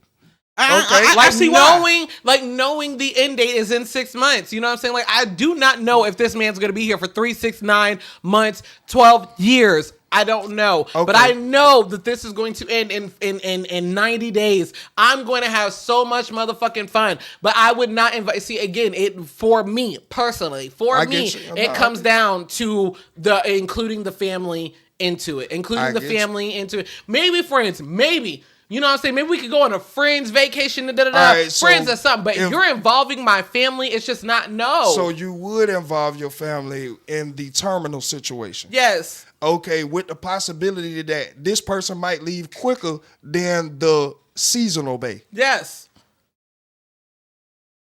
I see knowing the end date is in 6 months. You know what I'm saying? Like, I do not know if this man's going to be here for 3, 6, 9 months, 12 years. I don't know. Okay. But I know that this is going to end in 90 days. I'm going to have so much motherfucking fun. But I would not invite. See, again, for me, personally, it comes down to including the family into it. Maybe friends, maybe. You know what I'm saying? Maybe we could go on a friends vacation, right, so friends or something. But if you're involving my family. It's just not no. So you would involve your family in the terminal situation. Yes. Okay, with the possibility that this person might leave quicker than the seasonal bay. Yes.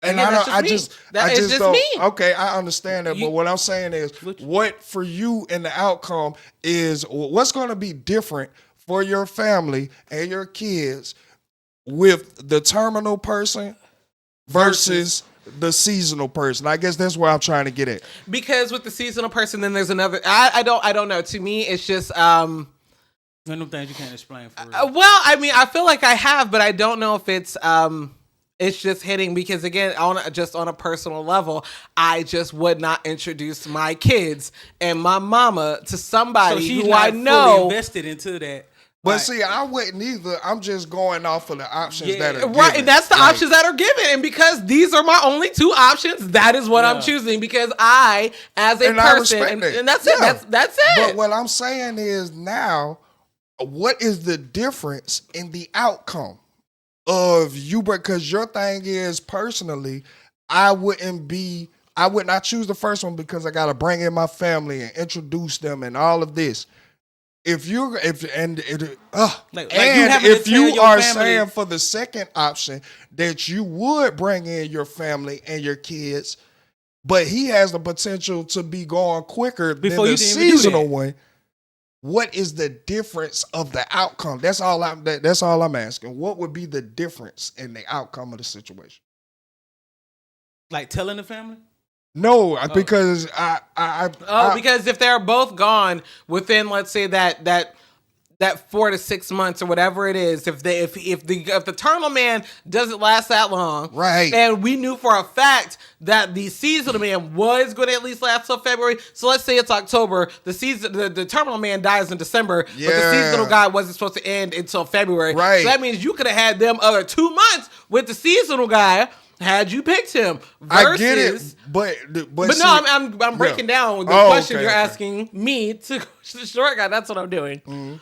And Again, I just don't. me. Okay, I understand that, but what I'm saying is, what for you in the outcome is what's going to be different for your family and your kids with the terminal person versus the seasonal person. I guess that's where I'm trying to get at. Because with the seasonal person, then there's another. I don't know. To me, it's just One of them things you can't explain for real. well, I mean, I feel like I have, but I don't know if it's just hitting because again, on a personal level, I just would not introduce my kids and my mama to somebody who I know fully invested into that. But Like, see, I wouldn't either. I'm just going off of the options that are right, given. and that's the options that are given. And because these are my only two options, that is what I'm choosing. Because I, as a person, and that's it. That's it. But what I'm saying is now, what is the difference in the outcome of you? Because your thing is personally, I would not choose the first one because I got to bring in my family and introduce them and all of this. If you are saying for the second option that you would bring in your family and your kids, but he has the potential to be going quicker than the seasonal one, what is the difference of the outcome? That's all I'm asking. What would be the difference in the outcome of the situation? like telling the family? No, because because if they're both gone within, let's say that 4 to 6 months or whatever it is, if the terminal man doesn't last that long, right? And we knew for a fact that the seasonal man was going to at least last till February. So let's say it's October. The terminal man dies in December, but the seasonal guy wasn't supposed to end until February. Right. So that means you could have had them other 2 months with the seasonal guy. Had you picked him, versus, I get it, but no, I'm breaking down the question you're asking me to the short guy. That's what I'm doing. Mm-hmm.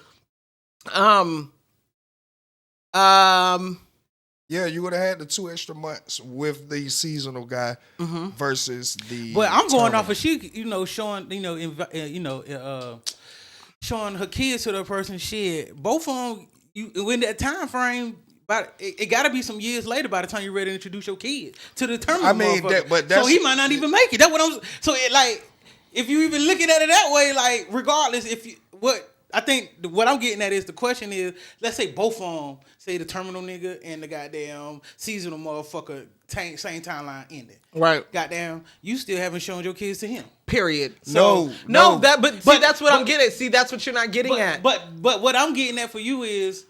Yeah, you would have had the 2 extra months with the seasonal guy versus the. But I'm going off of showing showing her kids to the person. Shit, both of them. In that time frame. But it got to be some years later by the time you're ready to introduce your kid to the terminal. I mean, so he might not even make it. That's what I'm. So if you even looking at it that way, like regardless, what I'm getting at is the question is, let's say both of them, say the terminal nigga and the goddamn seasonal motherfucker, same timeline ended. Right. Goddamn, you still haven't shown your kids to him. Period. So, no. That's what I'm getting at. See, that's what you're not getting at. But what I'm getting at for you is,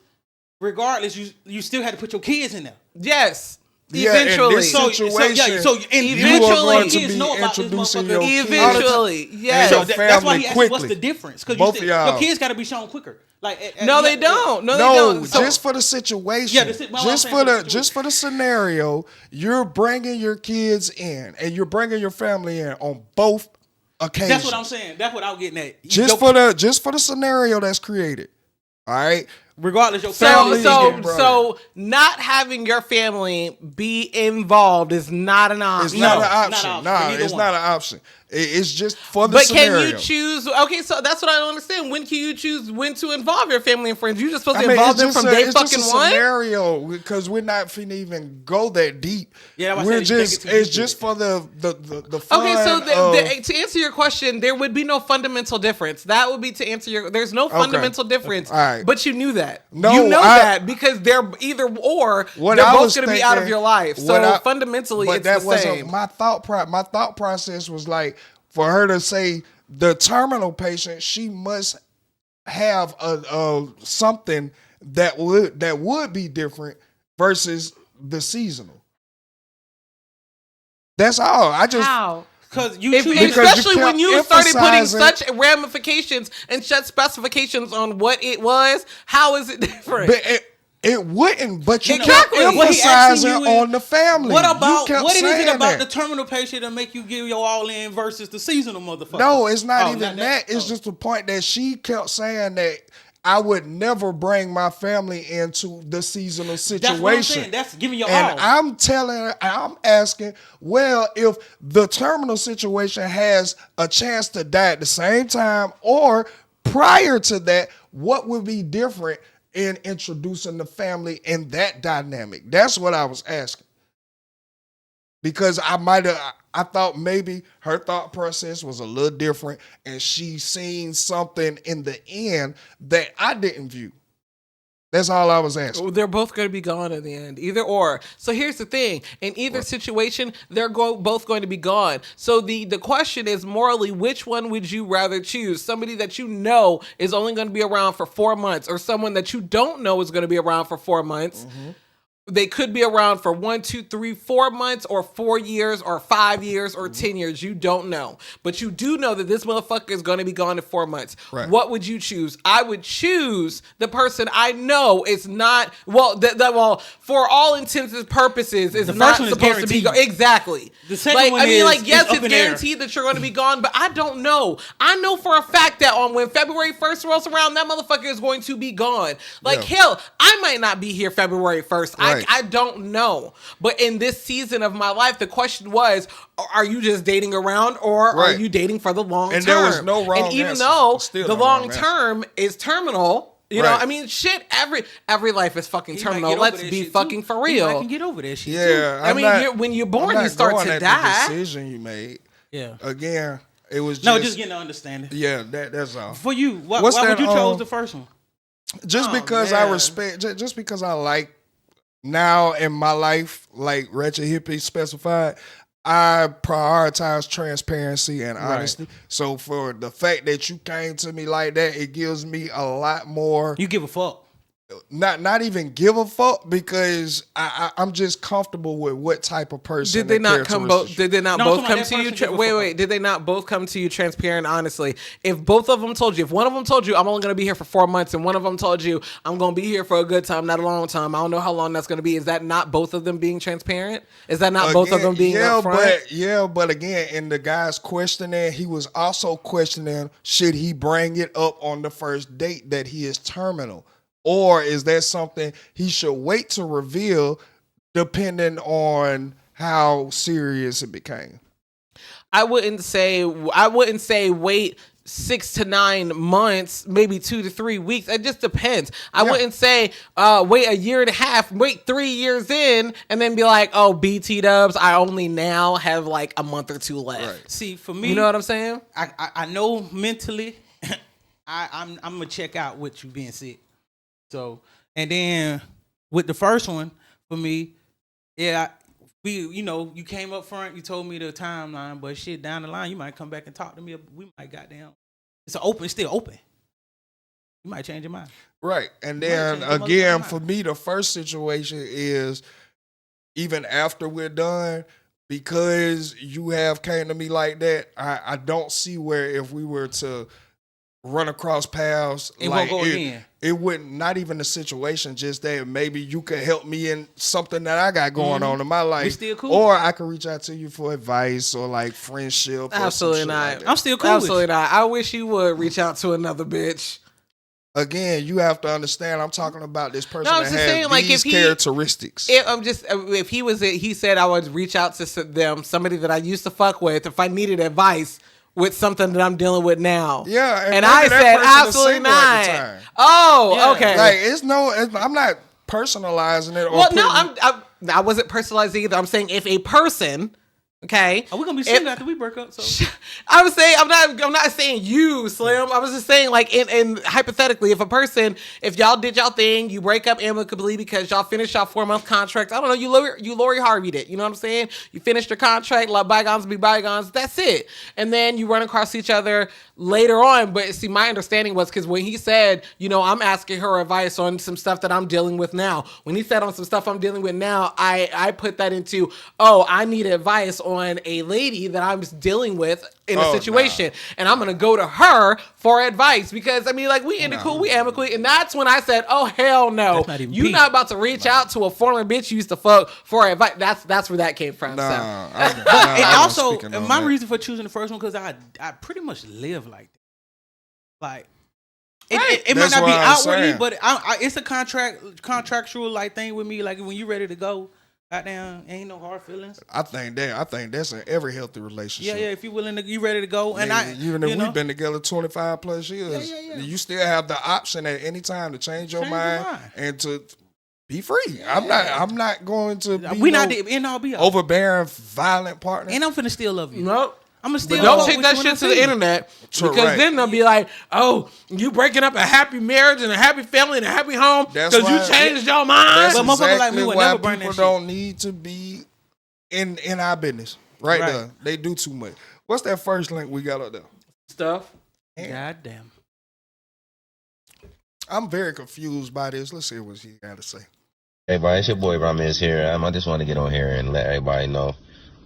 regardless, you still had to put your kids in there. Yes. Yeah, eventually. in this situation, eventually, you are going to be introducing your kids. Eventually, yes. So that's why he asked what's the difference? Because your kids got to be shown quicker. No, they don't. No, they don't. Just for the situation. Yeah, just for the scenario, you're bringing your kids in and you're bringing your family in on both occasions. That's what I'm saying. That's what I'm getting at. Just for the scenario that's created. All right. Regardless, your family. So not having your family be involved is not an option. It's not an option. It's not an option. It's just for the scenario. But can you choose? Okay, so that's what I don't understand. When can you choose when to involve your family and friends? You're just supposed to involve them from day fucking one? Scenario, because we're not finna even go that deep. Yeah, it's just for the fun. Okay, so to answer your question, there would be no fundamental difference. That would be to answer your. There's no fundamental difference. All right. But you knew that. No, you know that because they're either or. They're both going to be out of your life. So fundamentally, it's the same. My thought process was like, for her to say the terminal patient, she must have a something that would be different versus the seasonal. That's all. I just how. Especially when you started putting such ramifications and such specifications on what it was, how is it different? But it wouldn't, but you exactly. kept emphasizing on the family. What is it about the terminal patient that make you give your all in versus the seasonal motherfucker? No, it's not even that. It's just the point that she kept saying that I would never bring my family into the seasonal situation. That's what I'm saying. That's giving your And all. I'm asking, well, if the terminal situation has a chance to die at the same time or prior to that, what would be different in introducing the family in that dynamic? That's what I was asking. Because I thought maybe her thought process was a little different and she seen something in the end that I didn't view. That's all I was asking. They're both going to be gone in the end, either or. So here's the thing: in either situation, they're both going to be gone. So the question is morally, which one would you rather choose? Somebody that you know is only going to be around for 4 months, or someone that you don't know is going to be around for 4 months? Mm-hmm. They could be around for 1, 2, 3, 4 months, or 4 years, or 5 years, or 10 years. You don't know. But you do know that this motherfucker is going to be gone in 4 months. Right. What would you choose? I would choose the person I know is not, well, for all intents and purposes, is not supposed to be gone. Exactly. The second one yes, it's guaranteed that you're going to be gone, but I don't know. I know for a fact that when February 1st rolls around, that motherfucker is going to be gone. Hell, I might not be here February 1st. Right. I don't know. But in this season of my life, the question was, are you just dating around or are you dating for the long term? And there was no wrong And even answer. though the long term is terminal, you know, I mean, shit, every life is fucking terminal. Let's be fucking for real. I can get over that shit too. When you're born, you start to die. The decision you made. Yeah. Again, it was just getting an understanding. Yeah, that's all. For you, why would you chose the first one? Just because I respect, just because I like. Now in my life, like Ratchet Hippie specified, I prioritize transparency and honesty. Right. So for the fact that you came to me like that, it gives me a lot more. You give a fuck. Not even give a fuck because I'm just comfortable with what type of person. Did they not come both? Did they not both come to you? Wait. Did they not both come to you transparent, honestly? If both of them told you, if one of them told you I'm only going to be here for 4 months, and one of them told you I'm going to be here for a good time, not a long time. I don't know how long that's going to be. Is that not both of them being transparent? Is that not both of them being upfront? But again, in the guy's questioning, he was also questioning, should he bring it up on the first date that he is terminal? Or is that something he should wait to reveal depending on how serious it became? I wouldn't say wait 6 to 9 months, maybe 2 to 3 weeks. It just depends. I wouldn't say wait a year and a half, wait 3 years in, and then be like, oh, BT dubs, I only now have like a month or two left. Right. See, for me, you know what I'm saying? I know mentally, I'm gonna check out what you being sick. So, and then with the first one, for me, you came up front, you told me the timeline, but shit, down the line, you might come back and talk to me. We might it's still open. You might change your mind. Right. And then again, for me, the first situation is even after we're done, because you have came to me like that, I don't see where if we were to run across paths, it wouldn't, not even the situation, just that maybe you could help me in something that I got going on in my life. We still cool. Or I could reach out to you for advice or like friendship. Absolutely not. Like I'm still cool. Absolutely not. I wish you would reach out to another bitch. Again, you have to understand. I'm talking about this person that has saying, like, these characteristics. He said I would reach out to them, somebody that I used to fuck with, if I needed advice with something that I'm dealing with now. Yeah, and I said absolutely not. Oh, yeah. Okay. Like I'm not personalizing it. I wasn't personalizing either. I'm saying if a person. Okay. Are we gonna be single after we break up? So I was saying I'm not saying you, Slim. I was just saying, like, in hypothetically, if y'all did y'all thing, you break up amicably because y'all finished y'all 4-month contract. I don't know, you Lori Harvey'd it. You know what I'm saying? You finished your contract, let bygones be bygones. That's it. And then you run across each other later on. But see, my understanding was because when he said, I'm asking her advice on some stuff that I'm dealing with now. When he said on some stuff I'm dealing with now, I put that into, I need advice on a lady that I'm dealing with in a situation, and I'm gonna go to her for advice because we ended cool, we amicably, and that's when I said, "Oh hell no, you're not about to reach out to a former bitch you used to fuck for advice." That's where that came from. And also, my reason for choosing the first one because I pretty much live like that. Like It might That's not be what I'm outwardly, saying. but it's a contractual like thing with me. Like when you ready to go, goddamn, ain't no hard feelings. I think that's in every healthy relationship. Yeah. If you ready to go, and Even if we've been together 25 plus years, Yeah. you still have the option at any time to change your mind and to be free. Yeah. I'm not going to be we not the end all be all. overbearing, violent partner. And I'm finna still love you. Nope. I'm gonna But still don't fuck take with that you shit to the internet because Right. then they'll be like, "Oh, you breaking up a happy marriage and a happy family and a happy home That's because you why- changed your mind." That's But motherfuckers like me exactly would why never burn that people shit. don't need to be in our business. Right there. They do too much. What's that first link we got up there? Stuff. Goddamn. I'm very confused by this. Let's see what he got to say. Hey, everybody, it's your boy Ramirez here. I just want to get on here and let everybody know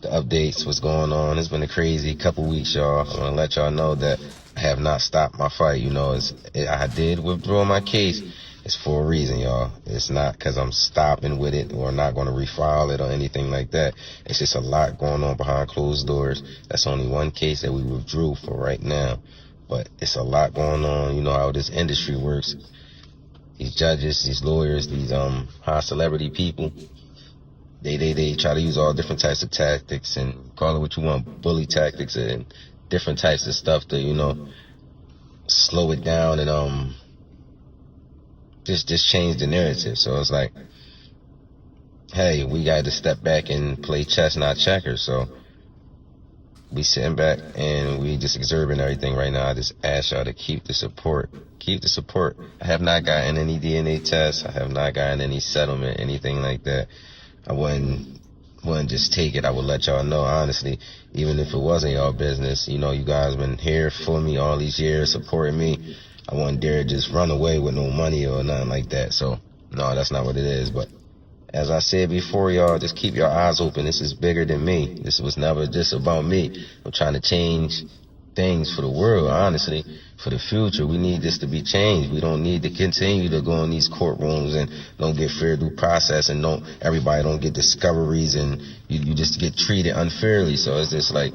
the updates, what's going on. It's been a crazy couple weeks, y'all. I want to let y'all know that I have not stopped my fight. You know, I did withdraw my case. It's for a reason, y'all. It's not because I'm stopping with it or not going to refile it or anything like that. It's just a lot going on behind closed doors. That's only one case that we withdrew for right now. But it's a lot going on. You know how this industry works. These judges, these lawyers, these high celebrity people, they try to use all different types of tactics and call it what you want, bully tactics and different types of stuff to, you know, slow it down and just change the narrative. So it's like, hey, we got to step back and play chess, not checkers. So we sitting back and we just observing everything right now. I just ask y'all to keep the support. Keep the support. I have not gotten any DNA tests. I have not gotten any settlement, anything like that. I wouldn't just take it. I would let y'all know, honestly, even if it wasn't y'all business. You know, you guys been here for me all these years, supporting me. I wouldn't dare just run away with no money or nothing like that. So, no, that's not what it is. But as I said before, y'all, just keep your eyes open. This is bigger than me. This was never just about me. I'm trying to change things for the world, honestly, for the future. We need this to be changed. We don't need to continue to go in these courtrooms and don't get fair due process and everybody don't get discoveries and you just get treated unfairly. So it's just like,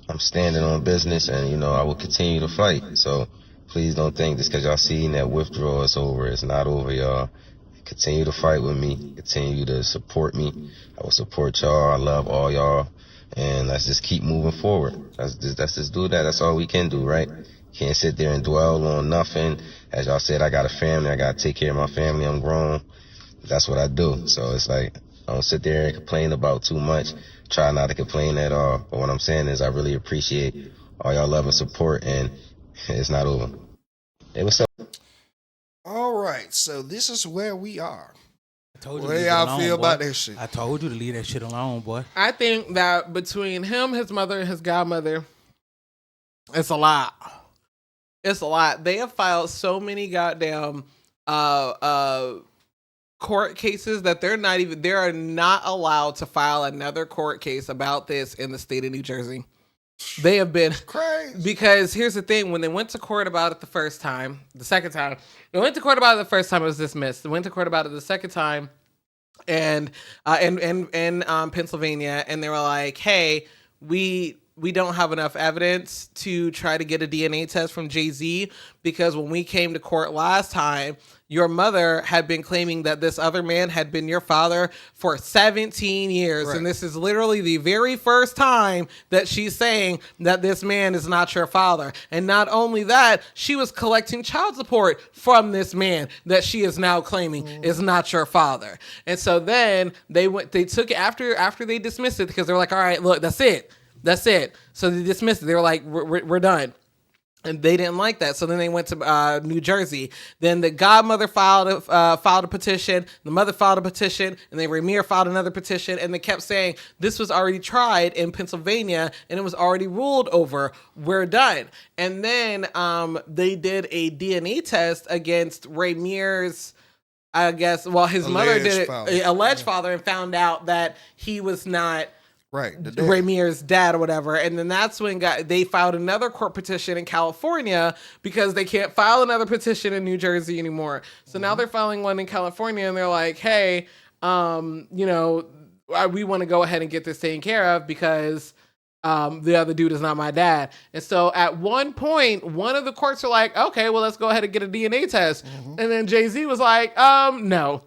I'm standing on business and, you know, I will continue to fight. So please don't think just because y'all seen that withdrawal is over. It's not over, y'all. Continue to fight with me. Continue to support me. I will support y'all. I love all y'all. And let's just keep moving forward. Let's just do that. That's all we can do, right? Can't sit there and dwell on nothing. As y'all said, I got a family. I got to take care of my family. I'm grown. That's what I do. So it's like, I don't sit there and complain about too much. Try not to complain at all. But what I'm saying is I really appreciate all y'all love and support, and it's not over. Hey, what's up? All right, so this is where we are. I told you What to do leave it y'all alone, feel boy. about that shit? I told you to leave that shit alone, boy. I think that between him, his mother, and his godmother, it's a lot. It's a lot. They have filed so many goddamn court cases that they are not allowed to file another court case about this in the state of New Jersey. They have been Crazy. because here's the thing: when they went to court about it the second time, they went to court about it the first time, it was dismissed. They went to court about it the second time, and in Pennsylvania, and they were like, "Hey, we don't have enough evidence to try to get a DNA test from Jay-Z because when we came to court last time, your mother had been claiming that this other man had been your father for 17 years. Right. And this is literally the very first time that she's saying that this man is not your father. And not only that, she was collecting child support from this man that she is now claiming is not your father. And so then they took it after they dismissed it because they were like, all right, look, that's it. So they dismissed it. They were like, we're done. And they didn't like that. So then they went to New Jersey. Then the godmother filed a petition. The mother filed a petition. And then Ramir filed another petition. And they kept saying, this was already tried in Pennsylvania. And it was already ruled over. We're done. And then they did a DNA test against Ramir's, I guess, well, his mother did it, alleged father, and found out that he was not Ramir's dad or whatever. And then that's when they filed another court petition in California because they can't file another petition in New Jersey anymore. So now they're filing one in California and they're like, hey, we want to go ahead and get this taken care of because The other dude is not my dad. And so at one point, one of the courts are like, okay, well, let's go ahead and get a DNA test. And then Jay-Z was like, no.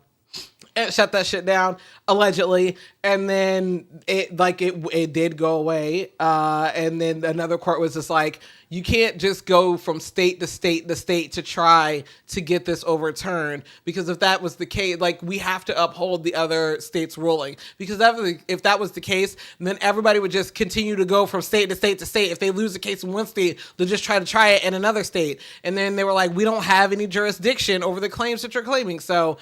And shut that shit down, allegedly. And then it did go away. And then another court was just like, you can't just go from state to state to state to try to get this overturned. Because if that was the case, like, we have to uphold the other state's ruling. Because if that was the case, then everybody would just continue to go from state to state to state. If they lose a case in one state, they'll just try it in another state. And then they were like, we don't have any jurisdiction over the claims that you're claiming. So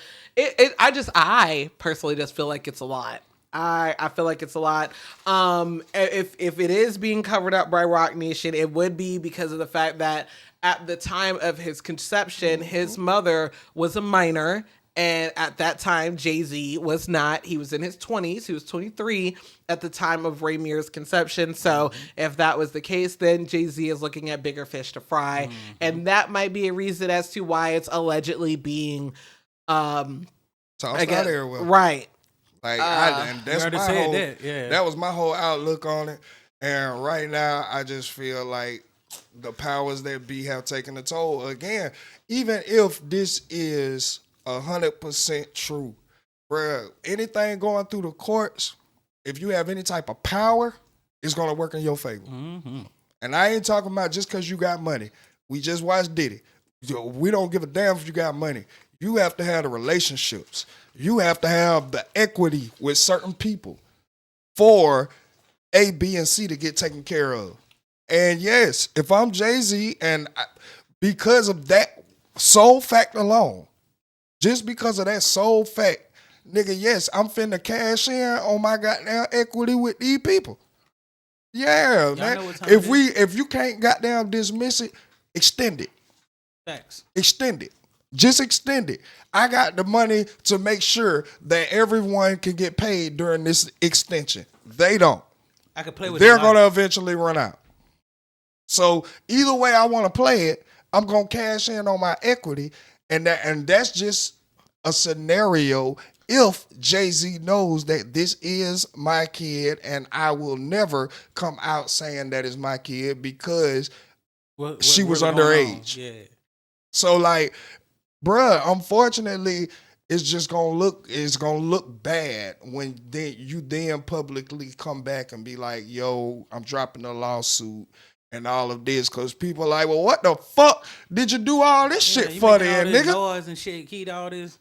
I personally just feel like it's a lot. I feel like it's a lot. If it is being covered up by Rock Nation, it would be because of the fact that at the time of his conception, his mother was a minor. And at that time, Jay-Z was not. He was in his 20s. He was 23 at the time of Ramir's conception. So if that was the case, then Jay-Z is looking at bigger fish to fry. And that might be a reason as to why it's allegedly being tossed out there. Right. Like, and that's my whole, that was my whole outlook on it. And right now, I just feel like the powers that be have taken a toll. Again, even if this is 100% true, bruh, anything going through the courts, if you have any type of power, it's going to work in your favor. And I ain't talking about just because you got money. We just watched Diddy. We don't give a damn if you got money. You have to have the relationships. You have to have the equity with certain people for A, B, and C to get taken care of. And yes, if I'm Jay-Z, because of that sole fact alone, just because of that sole fact, nigga, yes, I'm finna cash in on my goddamn equity with these people. Yeah, man. If you can't goddamn dismiss it, extend it. Facts. Extend it. Just extend it. I got the money to make sure that everyone can get paid during this extension. They don't. I can play with. They're gonna eventually run out. So either way I want to play it, I'm gonna cash in on my equity, and that's just a scenario if Jay-Z knows that this is my kid, and I will never come out saying that is my kid because she was underage. Yeah. So like, bruh, unfortunately, it's gonna look bad when you publicly come back and be like, yo, I'm dropping a lawsuit and all of this, because people are like, well, what the fuck did you do all this shit for then, nigga? Noise and shit, keyed all this.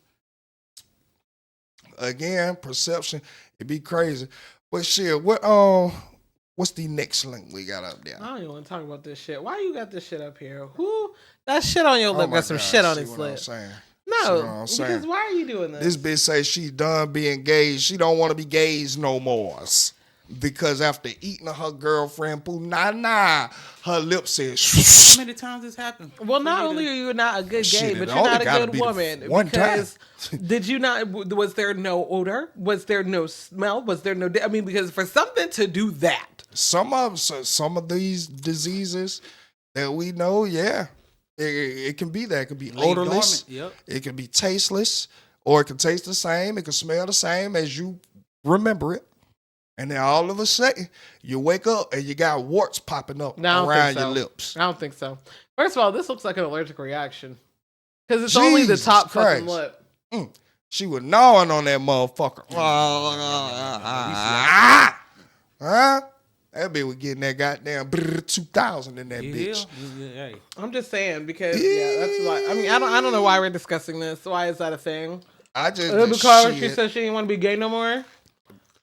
Again, perception, it'd be crazy. But shit, what's the next link we got up there? I don't even want to talk about this shit. Why you got this shit up here? Who? That shit on your lip got some shit on his lip. No, because why are you doing this? This bitch say she done being gay. She don't want to be gays no more. Because after eating her girlfriend poo, her lips said. How many times this happened? Well, not only are you not a good gay, but you're not a good woman. Because did you not? Was there no odor? Was there no smell? Was there no? I mean, because for something to do that, some of these diseases that we know, yeah, it can be that. It can be odorless. Yep. It can be tasteless, or it can taste the same. It can smell the same as you remember it. And then all of a sudden, you wake up and you got warts popping up around your lips. I don't think so. First of all, this looks like an allergic reaction. Because it's only the top fucking lip. She was gnawing on that motherfucker. Huh? That bitch was getting that goddamn 2,000 in that bitch. Yeah. I'm just saying, because, that's like, I mean, I don't know why we're discussing this. Why is that a thing? I just... Because she said she didn't want to be gay no more?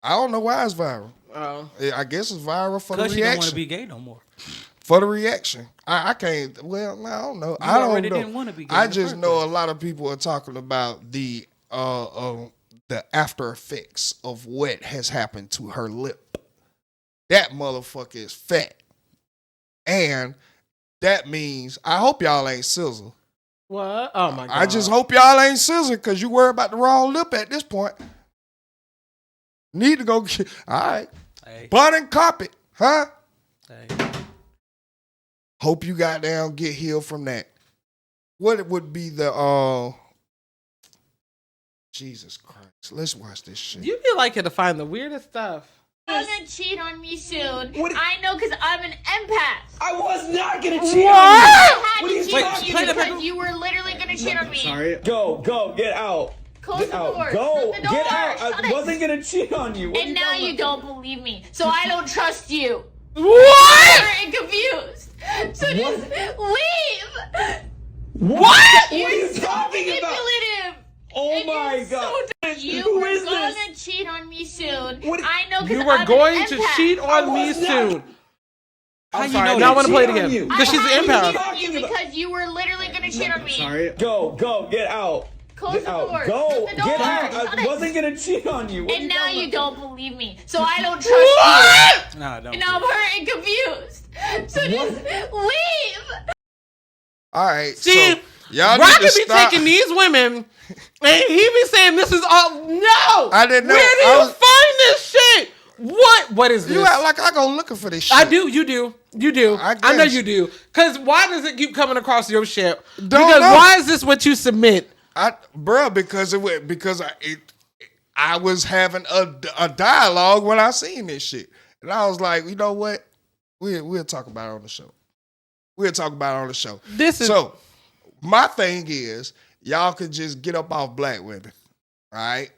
I don't know why it's viral. Oh. I guess it's viral for the reaction. Because she don't want to be gay no more. For the reaction. I can't, well, I don't know. I don't know. Didn't want to be gay I just know a lot of people are talking about the after effects of what has happened to her lip. That motherfucker is fat. And that means, I hope y'all ain't scissor. What? Oh my God. I just hope y'all ain't scissor, because you worry about the wrong lip at this point. Need to go get, all right. Hey. Butt and carpet, huh? Hey. Hope you goddamn get healed from that. What it would be the, Jesus Christ. Let's watch this shit. You be liking to find the weirdest stuff. gonna cheat on me soon. I know, because I'm an empath. I was not gonna cheat on you. I had What are to you cheat on talking you about? because you were literally gonna cheat on me. Sorry. Go, get out. Close Get the out. door. Go, Shut the door. get out. Shut I it. wasn't gonna cheat on you. What are And now talking you about? don't believe me, so I don't trust you. What? I'm confused. So just leave. What? You're What are you so talking about? manipulative. Oh And my you're God. You Who were is gonna this? cheat on me soon. What- I know, because You I'm were an going to empath. cheat on me was not. soon. How I'm you sorry. know Now I that? want to play it Cheat on again you. because she's I an had to empath. cheat on you because you were literally gonna cheat on me. Sorry. Go, get out. Close Get the out. door. Go, Shut the door. get out. Shut I it. wasn't gonna cheat on you. What are And now talking you about? don't believe me, so I don't trust you. Nah, don't. And now I'm hurt and confused. So just leave. All right, See, so y'all Rock need to be stop. taking these women, and he be saying this is all. No, I didn't know. Where do I you was- find this shit? What is this? You act like I go looking for this shit. I do. You do. You do. I I know guess. you do. Because why does it keep coming across your shit? Don't Because know. why is this what you submit? Because I was having a dialogue when I seen this shit, and I was like, you know what? We'll talk about it on the show. We'll talk about it on the show. This is So my thing is, y'all could just get up off black women, right?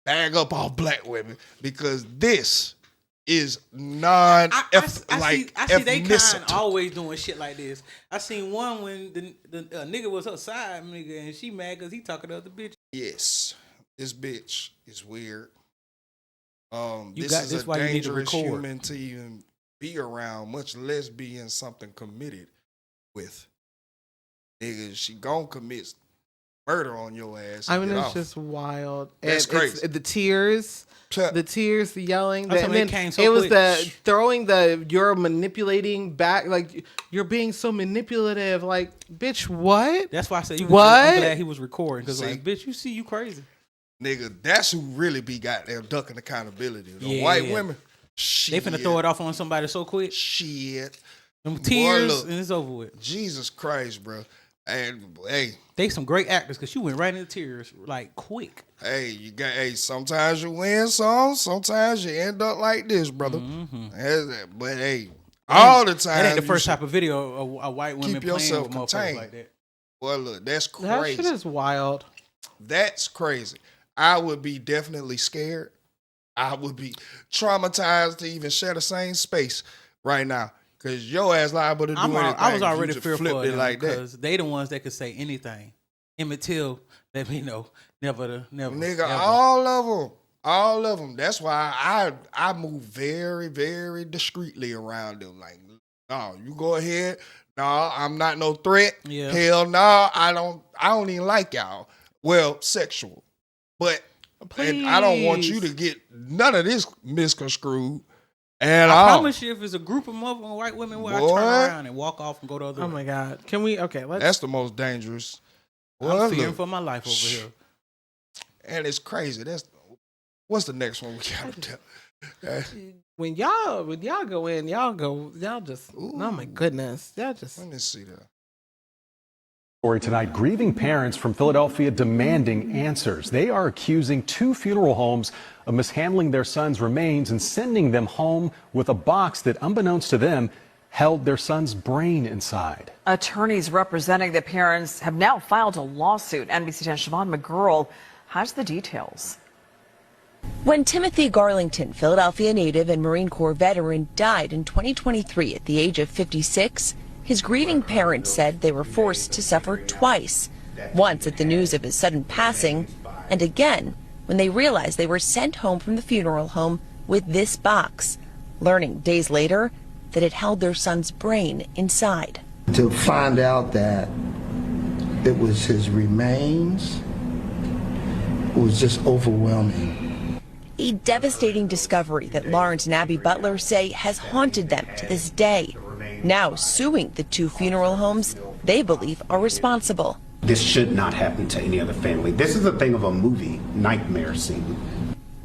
Bag up off black women, because this is I see they kind ethnicity. always doing shit like this. I seen one when the nigga was her side nigga and she mad because he talking to other bitch. Yes, this bitch is weird. You This got is this a why you need to dangerous record. human to even be around, much less be in something committed with. Nigga, she gon' commit murder on your ass. I and mean, get it's off. just wild. That's And it's crazy. the tears, the yelling. That's And when it then came so it was quick. the throwing you're manipulating back, like you're being so manipulative. Like, bitch, what? That's why I said What? I'm glad he was recording because See? like, bitch, you crazy. Nigga, that's who really be goddamn ducking accountability. The Yeah. white women, They shit. finna throw it off on somebody so quick. Shit. Them Boy, tears look. and it's over with. Jesus Christ, bro. And hey, They some great actors because you went right into tears like quick. sometimes you win some, sometimes you end up like this, brother. But hey, all the time. That ain't the you first should- type of video of a white woman keep playing yourself with motherfuckers contained. like that. Boy, look, that's That crazy. shit is wild. That's crazy. I would be definitely scared. I would be traumatized to even share the same space right now. Cause your ass liable to do anything. I was if you already just fearful flipped of it them like that. because they the ones that could say anything. Emmett Till, let me know. Never. Nigga, ever. all of them. That's why I move very, very discreetly around them. Like, no, you go ahead. No, I'm not no threat. Yeah. Hell no, I don't even like y'all. Well, sexual. But and I don't want you to get none of this misconstrued. And I all. promise you, if it's a group of motherfucking white women, where I Boy. turn around and walk off and go the other Oh way. my god. Can we? Okay, let's. That's the most dangerous. I'm Well, fearing look. for my life over here. And it's crazy. What's the next one we got? When y'all go in, y'all just. Oh my goodness, y'all just. Let me see that. Story tonight, grieving parents from Philadelphia demanding answers. They are accusing 2 funeral homes of mishandling their son's remains and sending them home with a box that, unbeknownst to them, held their son's brain inside. Attorneys representing the parents have now filed a lawsuit. NBC 10's Siobhan McGurl has the details. When Timothy Garlington, Philadelphia native and Marine Corps veteran, died in 2023 at the age of 56, his grieving parents said they were forced to suffer twice. Once at the news of his sudden passing, and again when they realized they were sent home from the funeral home with this box, learning days later that it held their son's brain inside. To find out that it was his remains was just overwhelming. A devastating discovery that Lawrence and Abby Butler say has haunted them to this day, now suing the 2 funeral homes they believe are responsible. This should not happen to any other family. This is a thing of a movie nightmare scene.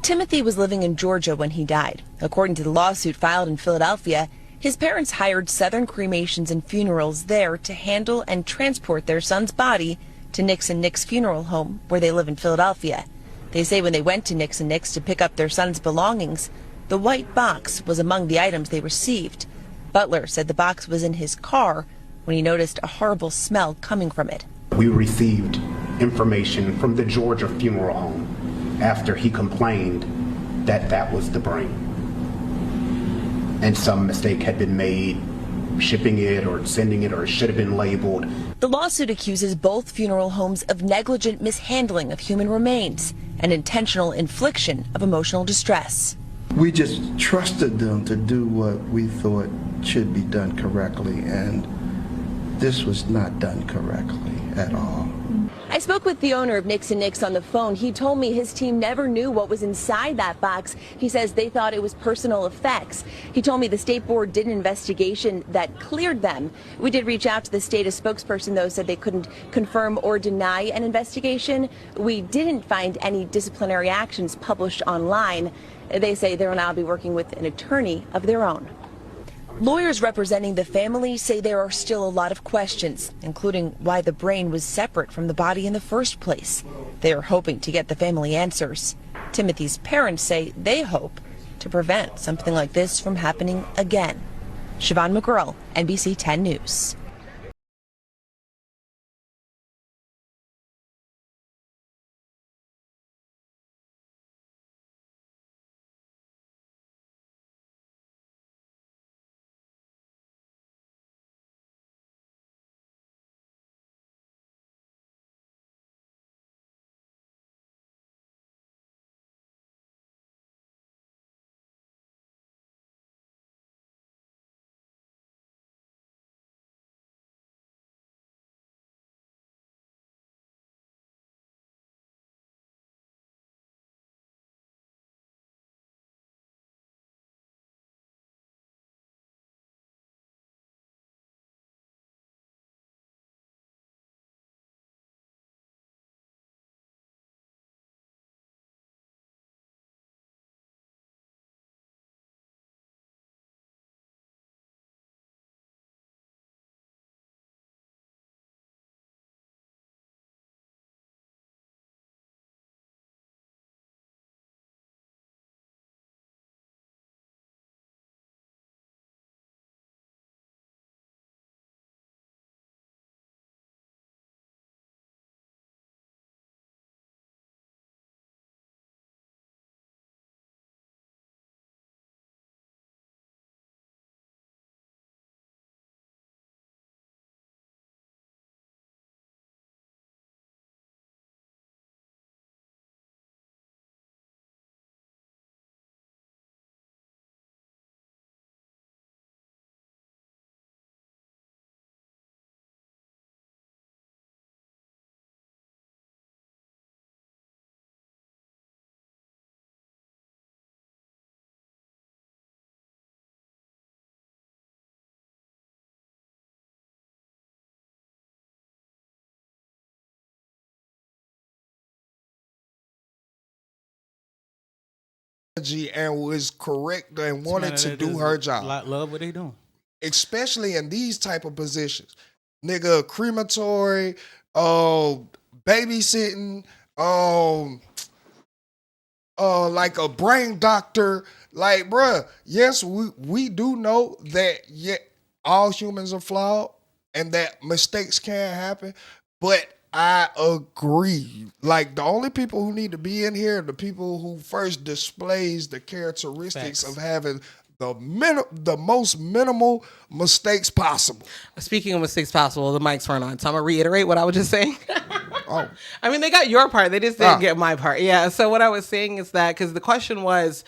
Timothy was living in Georgia when he died. According to the lawsuit filed in Philadelphia, his parents hired Southern Cremations and Funerals there to handle and transport their son's body to Nix and Nix Funeral Home, where they live in Philadelphia. They say when they went to Nix and Nix to pick up their son's belongings, The white box was among the items they received. Butler said the box was in his car when he noticed a horrible smell coming from it. We received information from the Georgia funeral home after he complained that that was the brain. And some mistake had been made shipping it or sending it, or it should have been labeled. The lawsuit accuses both funeral homes of negligent mishandling of human remains and intentional infliction of emotional distress. We just trusted them to do what we thought should be done correctly, and this was not done correctly at all. I spoke with the owner of Nix & Nix on the phone. He told me his team never knew what was inside that box. He says they thought it was personal effects. He told me the state board did an investigation that cleared them. We did reach out to the state. A spokesperson, though, said they couldn't confirm or deny an investigation. We didn't find any disciplinary actions published online. They say they will now be working with an attorney of their own. Lawyers representing the family say there are still a lot of questions, including why the brain was separate from the body in the first place. They are hoping to get the family answers. Timothy's parents say they hope to prevent something like this from happening again. Siobhan McGurl, NBC 10 News. And was correct and wanted to do her job. Love what they doing. Especially in these type of positions. Nigga, crematory, babysitting, like a brain doctor. Like, bruh, yes, we do know that all humans are flawed and that mistakes can happen, but I agree. Like, the only people who need to be in here are the people who first displays the characteristics of having the most minimal mistakes possible. Speaking of mistakes possible, the mics weren't on, so I'm gonna reiterate what I was just saying. Oh, I mean, they got your part. They just didn't get my part. Yeah. So what I was saying is that because the question was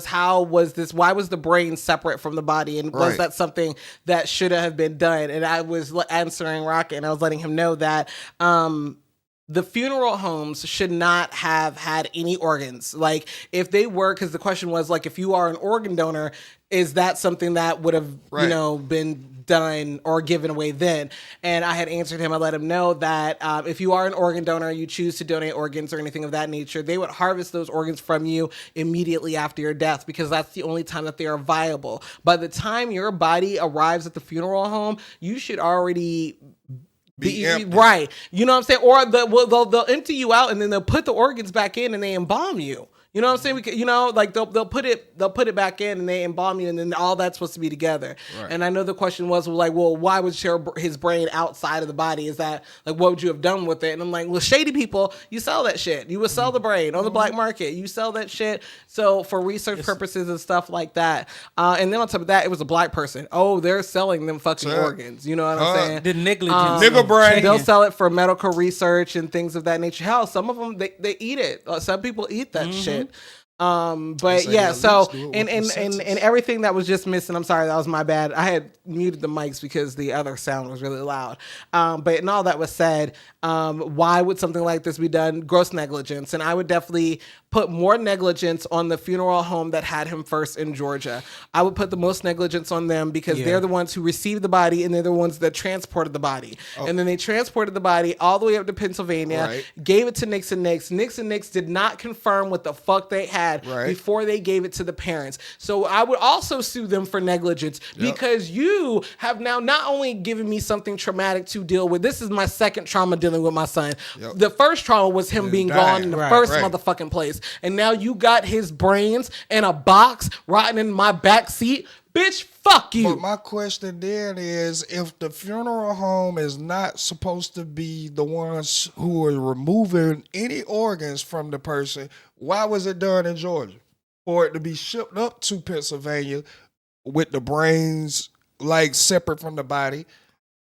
how was this? Why was the brain separate from the body, and was that something that should have been done? And I was answering Rocket, and I was letting him know that the funeral homes should not have had any organs. Like, if they were, because the question was, like, if you are an organ donor, is that something that would have, you know, been done or given away then? And I had answered him. I let him know that if you are an organ donor, you choose to donate organs or anything of that nature, they would harvest those organs from you immediately after your death, because that's the only time that they are viable. By the time your body arrives at the funeral home, you should already be right. You know what I'm saying? Or they'll empty you out, and then they'll put the organs back in and they embalm you. You know what I'm saying? You know, like they'll put it back in and they embalm you, and then all that's supposed to be together. Right. And I know the question was like, well, why would share his brain outside of the body? Is that like, what would you have done with it? And I'm like, well, shady people, you sell that shit. You would sell the brain on the black market. You sell that shit. So for research purposes and stuff like that. And then on top of that, it was a black person. Oh, they're selling them fucking organs. You know what I'm saying? The negligence. Nigga brain. They'll sell it for medical research and things of that nature. Hell, some of them they eat it. Some people eat that shit. But yeah, so and everything that was just missing, I'm sorry, that was my bad. I had muted the mics because the other sound was really loud. But and all that was said, why would something like this be done? Gross negligence. And I would definitely put more negligence on the funeral home that had him first in Georgia. I would put the most negligence on them because they're the ones who received the body and they're the ones that transported the body. Oh. And then they transported the body all the way up to Pennsylvania, gave it to Nixon Nix. Nixon Nix did not confirm what the fuck they had before they gave it to the parents. So I would also sue them for negligence because you have now not only given me something traumatic to deal with. This is my second trauma dealing with my son. The first trauma was him being gone in the first motherfucking place. And now you got his brains in a box rotting in my back seat. Bitch, fuck you. But my question then is, if the funeral home is not supposed to be the ones who are removing any organs from the person, why was it done in Georgia? For it to be shipped up to Pennsylvania with the brains like separate from the body,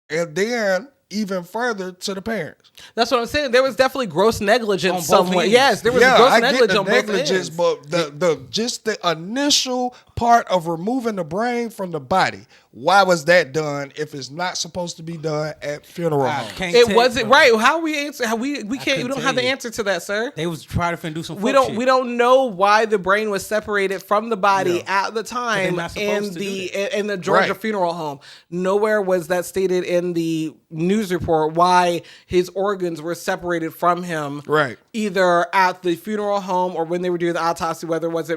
and then even further to the parents. That's what I'm saying. There was definitely gross negligence somewhere. Yes, there was gross negligence on both ends. But the just the initial part of removing the brain from the body, why was that done if it's not supposed to be done at funeral home? It wasn't right. How we answer? How we can't. We don't have the answer to that, sir. They was trying to do some. We don't know why the brain was separated from the body at the time in the Georgia funeral home. Nowhere was that stated in the news report why his organs were separated from him. Right. Either at the funeral home or when they were doing the autopsy, whether it was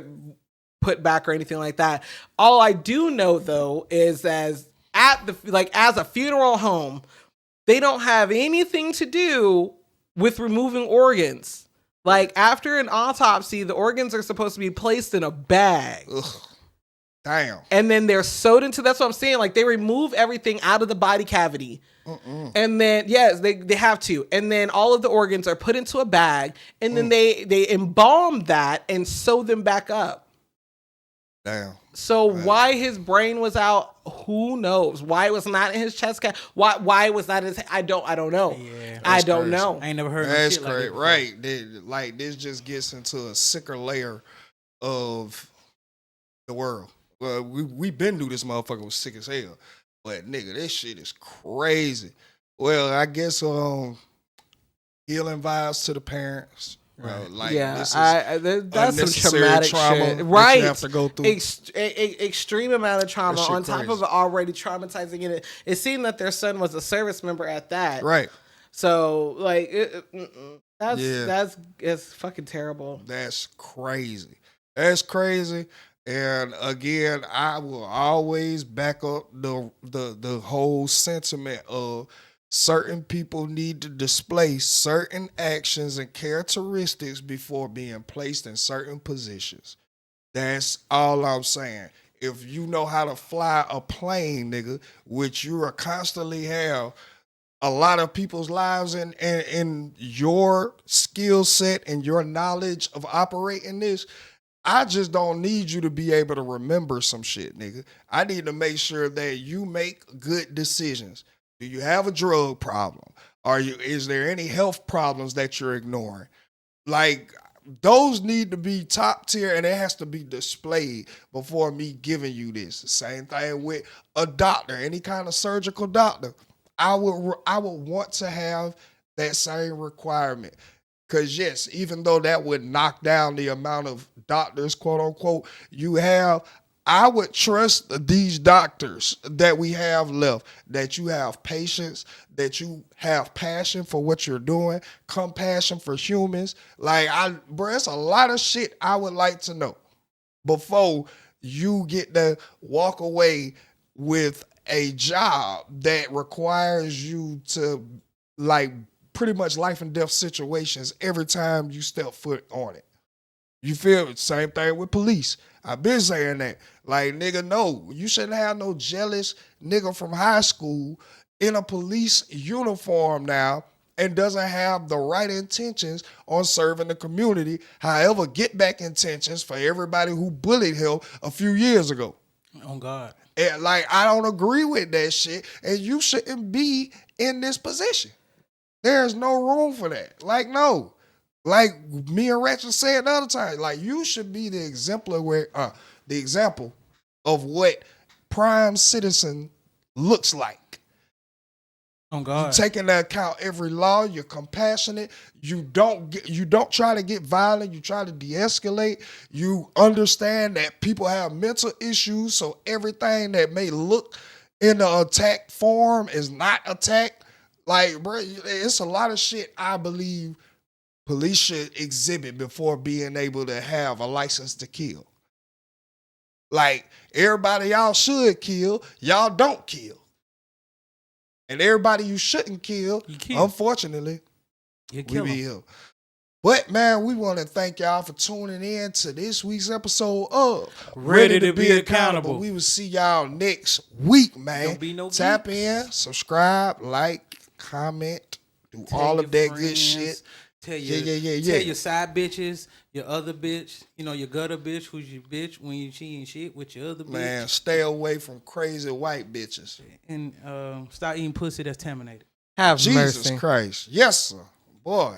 put back or anything like that. All I do know though is as a funeral home, they don't have anything to do with removing organs. Like after an autopsy, the organs are supposed to be placed in a bag. Ugh. Damn. And then they're sewed into, that's what I'm saying. Like they remove everything out of the body cavity. And then, yes, they have to. And then all of the organs are put into a bag and then they embalm that and sew them back up. Damn. So why his brain was out, who knows? Why it was not in his chest cavity? Why was that his? I don't know. Yeah, I don't know. I ain't never heard. That's of crazy, like right? Like this just gets into a sicker layer of the world. Well, we've been through this motherfucker was sick as hell, but nigga, this shit is crazy. Well, I guess healing vibes to the parents. Right. That's some traumatic trauma shit. Right. You have to go through. Extreme amount of trauma on top of it already traumatizing it. It seemed that their son was a service member at that. Right. So like it's fucking terrible. That's crazy. That's crazy. And again, I will always back up the whole sentiment of certain people need to display certain actions and characteristics before being placed in certain positions. That's all I'm saying. If you know how to fly a plane, nigga, which you are constantly have a lot of people's lives in your skill set and your knowledge of operating this, I just don't need you to be able to remember some shit, nigga. I need to make sure that you make good decisions. Do you have a drug problem? Is there any health problems that you're ignoring? Like, those need to be top tier and it has to be displayed before me giving you this. Same thing with a doctor, any kind of surgical doctor. I would want to have that same requirement. Because yes, even though that would knock down the amount of doctors, quote unquote, you have, I would trust these doctors that we have left, that you have patience, that you have passion for what you're doing, compassion for humans. Like, it's a lot of shit I would like to know before you get to walk away with a job that requires you to, like, pretty much life and death situations every time you step foot on it. You feel me? Same thing with police. I've been saying that. Like, nigga, no, you shouldn't have no jealous nigga from high school in a police uniform now and doesn't have the right intentions on serving the community. However, get back intentions for everybody who bullied him a few years ago. Oh, God. And like, I don't agree with that shit, and you shouldn't be in this position. There's no room for that. Like, no. Like me and Ratchet said the other time, like, you should be the example of what prime citizen looks like. Oh, God. You take into account every law. You're compassionate. You don't try to get violent. You try to de-escalate. You understand that people have mental issues, so everything that may look in the attack form is not attack. Like, bro, it's a lot of shit I believe police should exhibit before being able to have a license to kill. Like, everybody y'all should kill, y'all don't kill. And everybody you shouldn't kill, unfortunately, we be here. But, man, we want to thank y'all for tuning in to this week's episode of Ready to Be Accountable. We will see y'all next week, man. Don't be no Tap geeks. in, subscribe, like, comment, do all of that good shit. Tell your tell your side bitches, your other bitch, your gutter bitch, who's your bitch when you cheating shit with your other bitch. Man, stay away from crazy white bitches. And stop eating pussy that's contaminated. Have Jesus mercy. Christ. Yes, sir. Boy.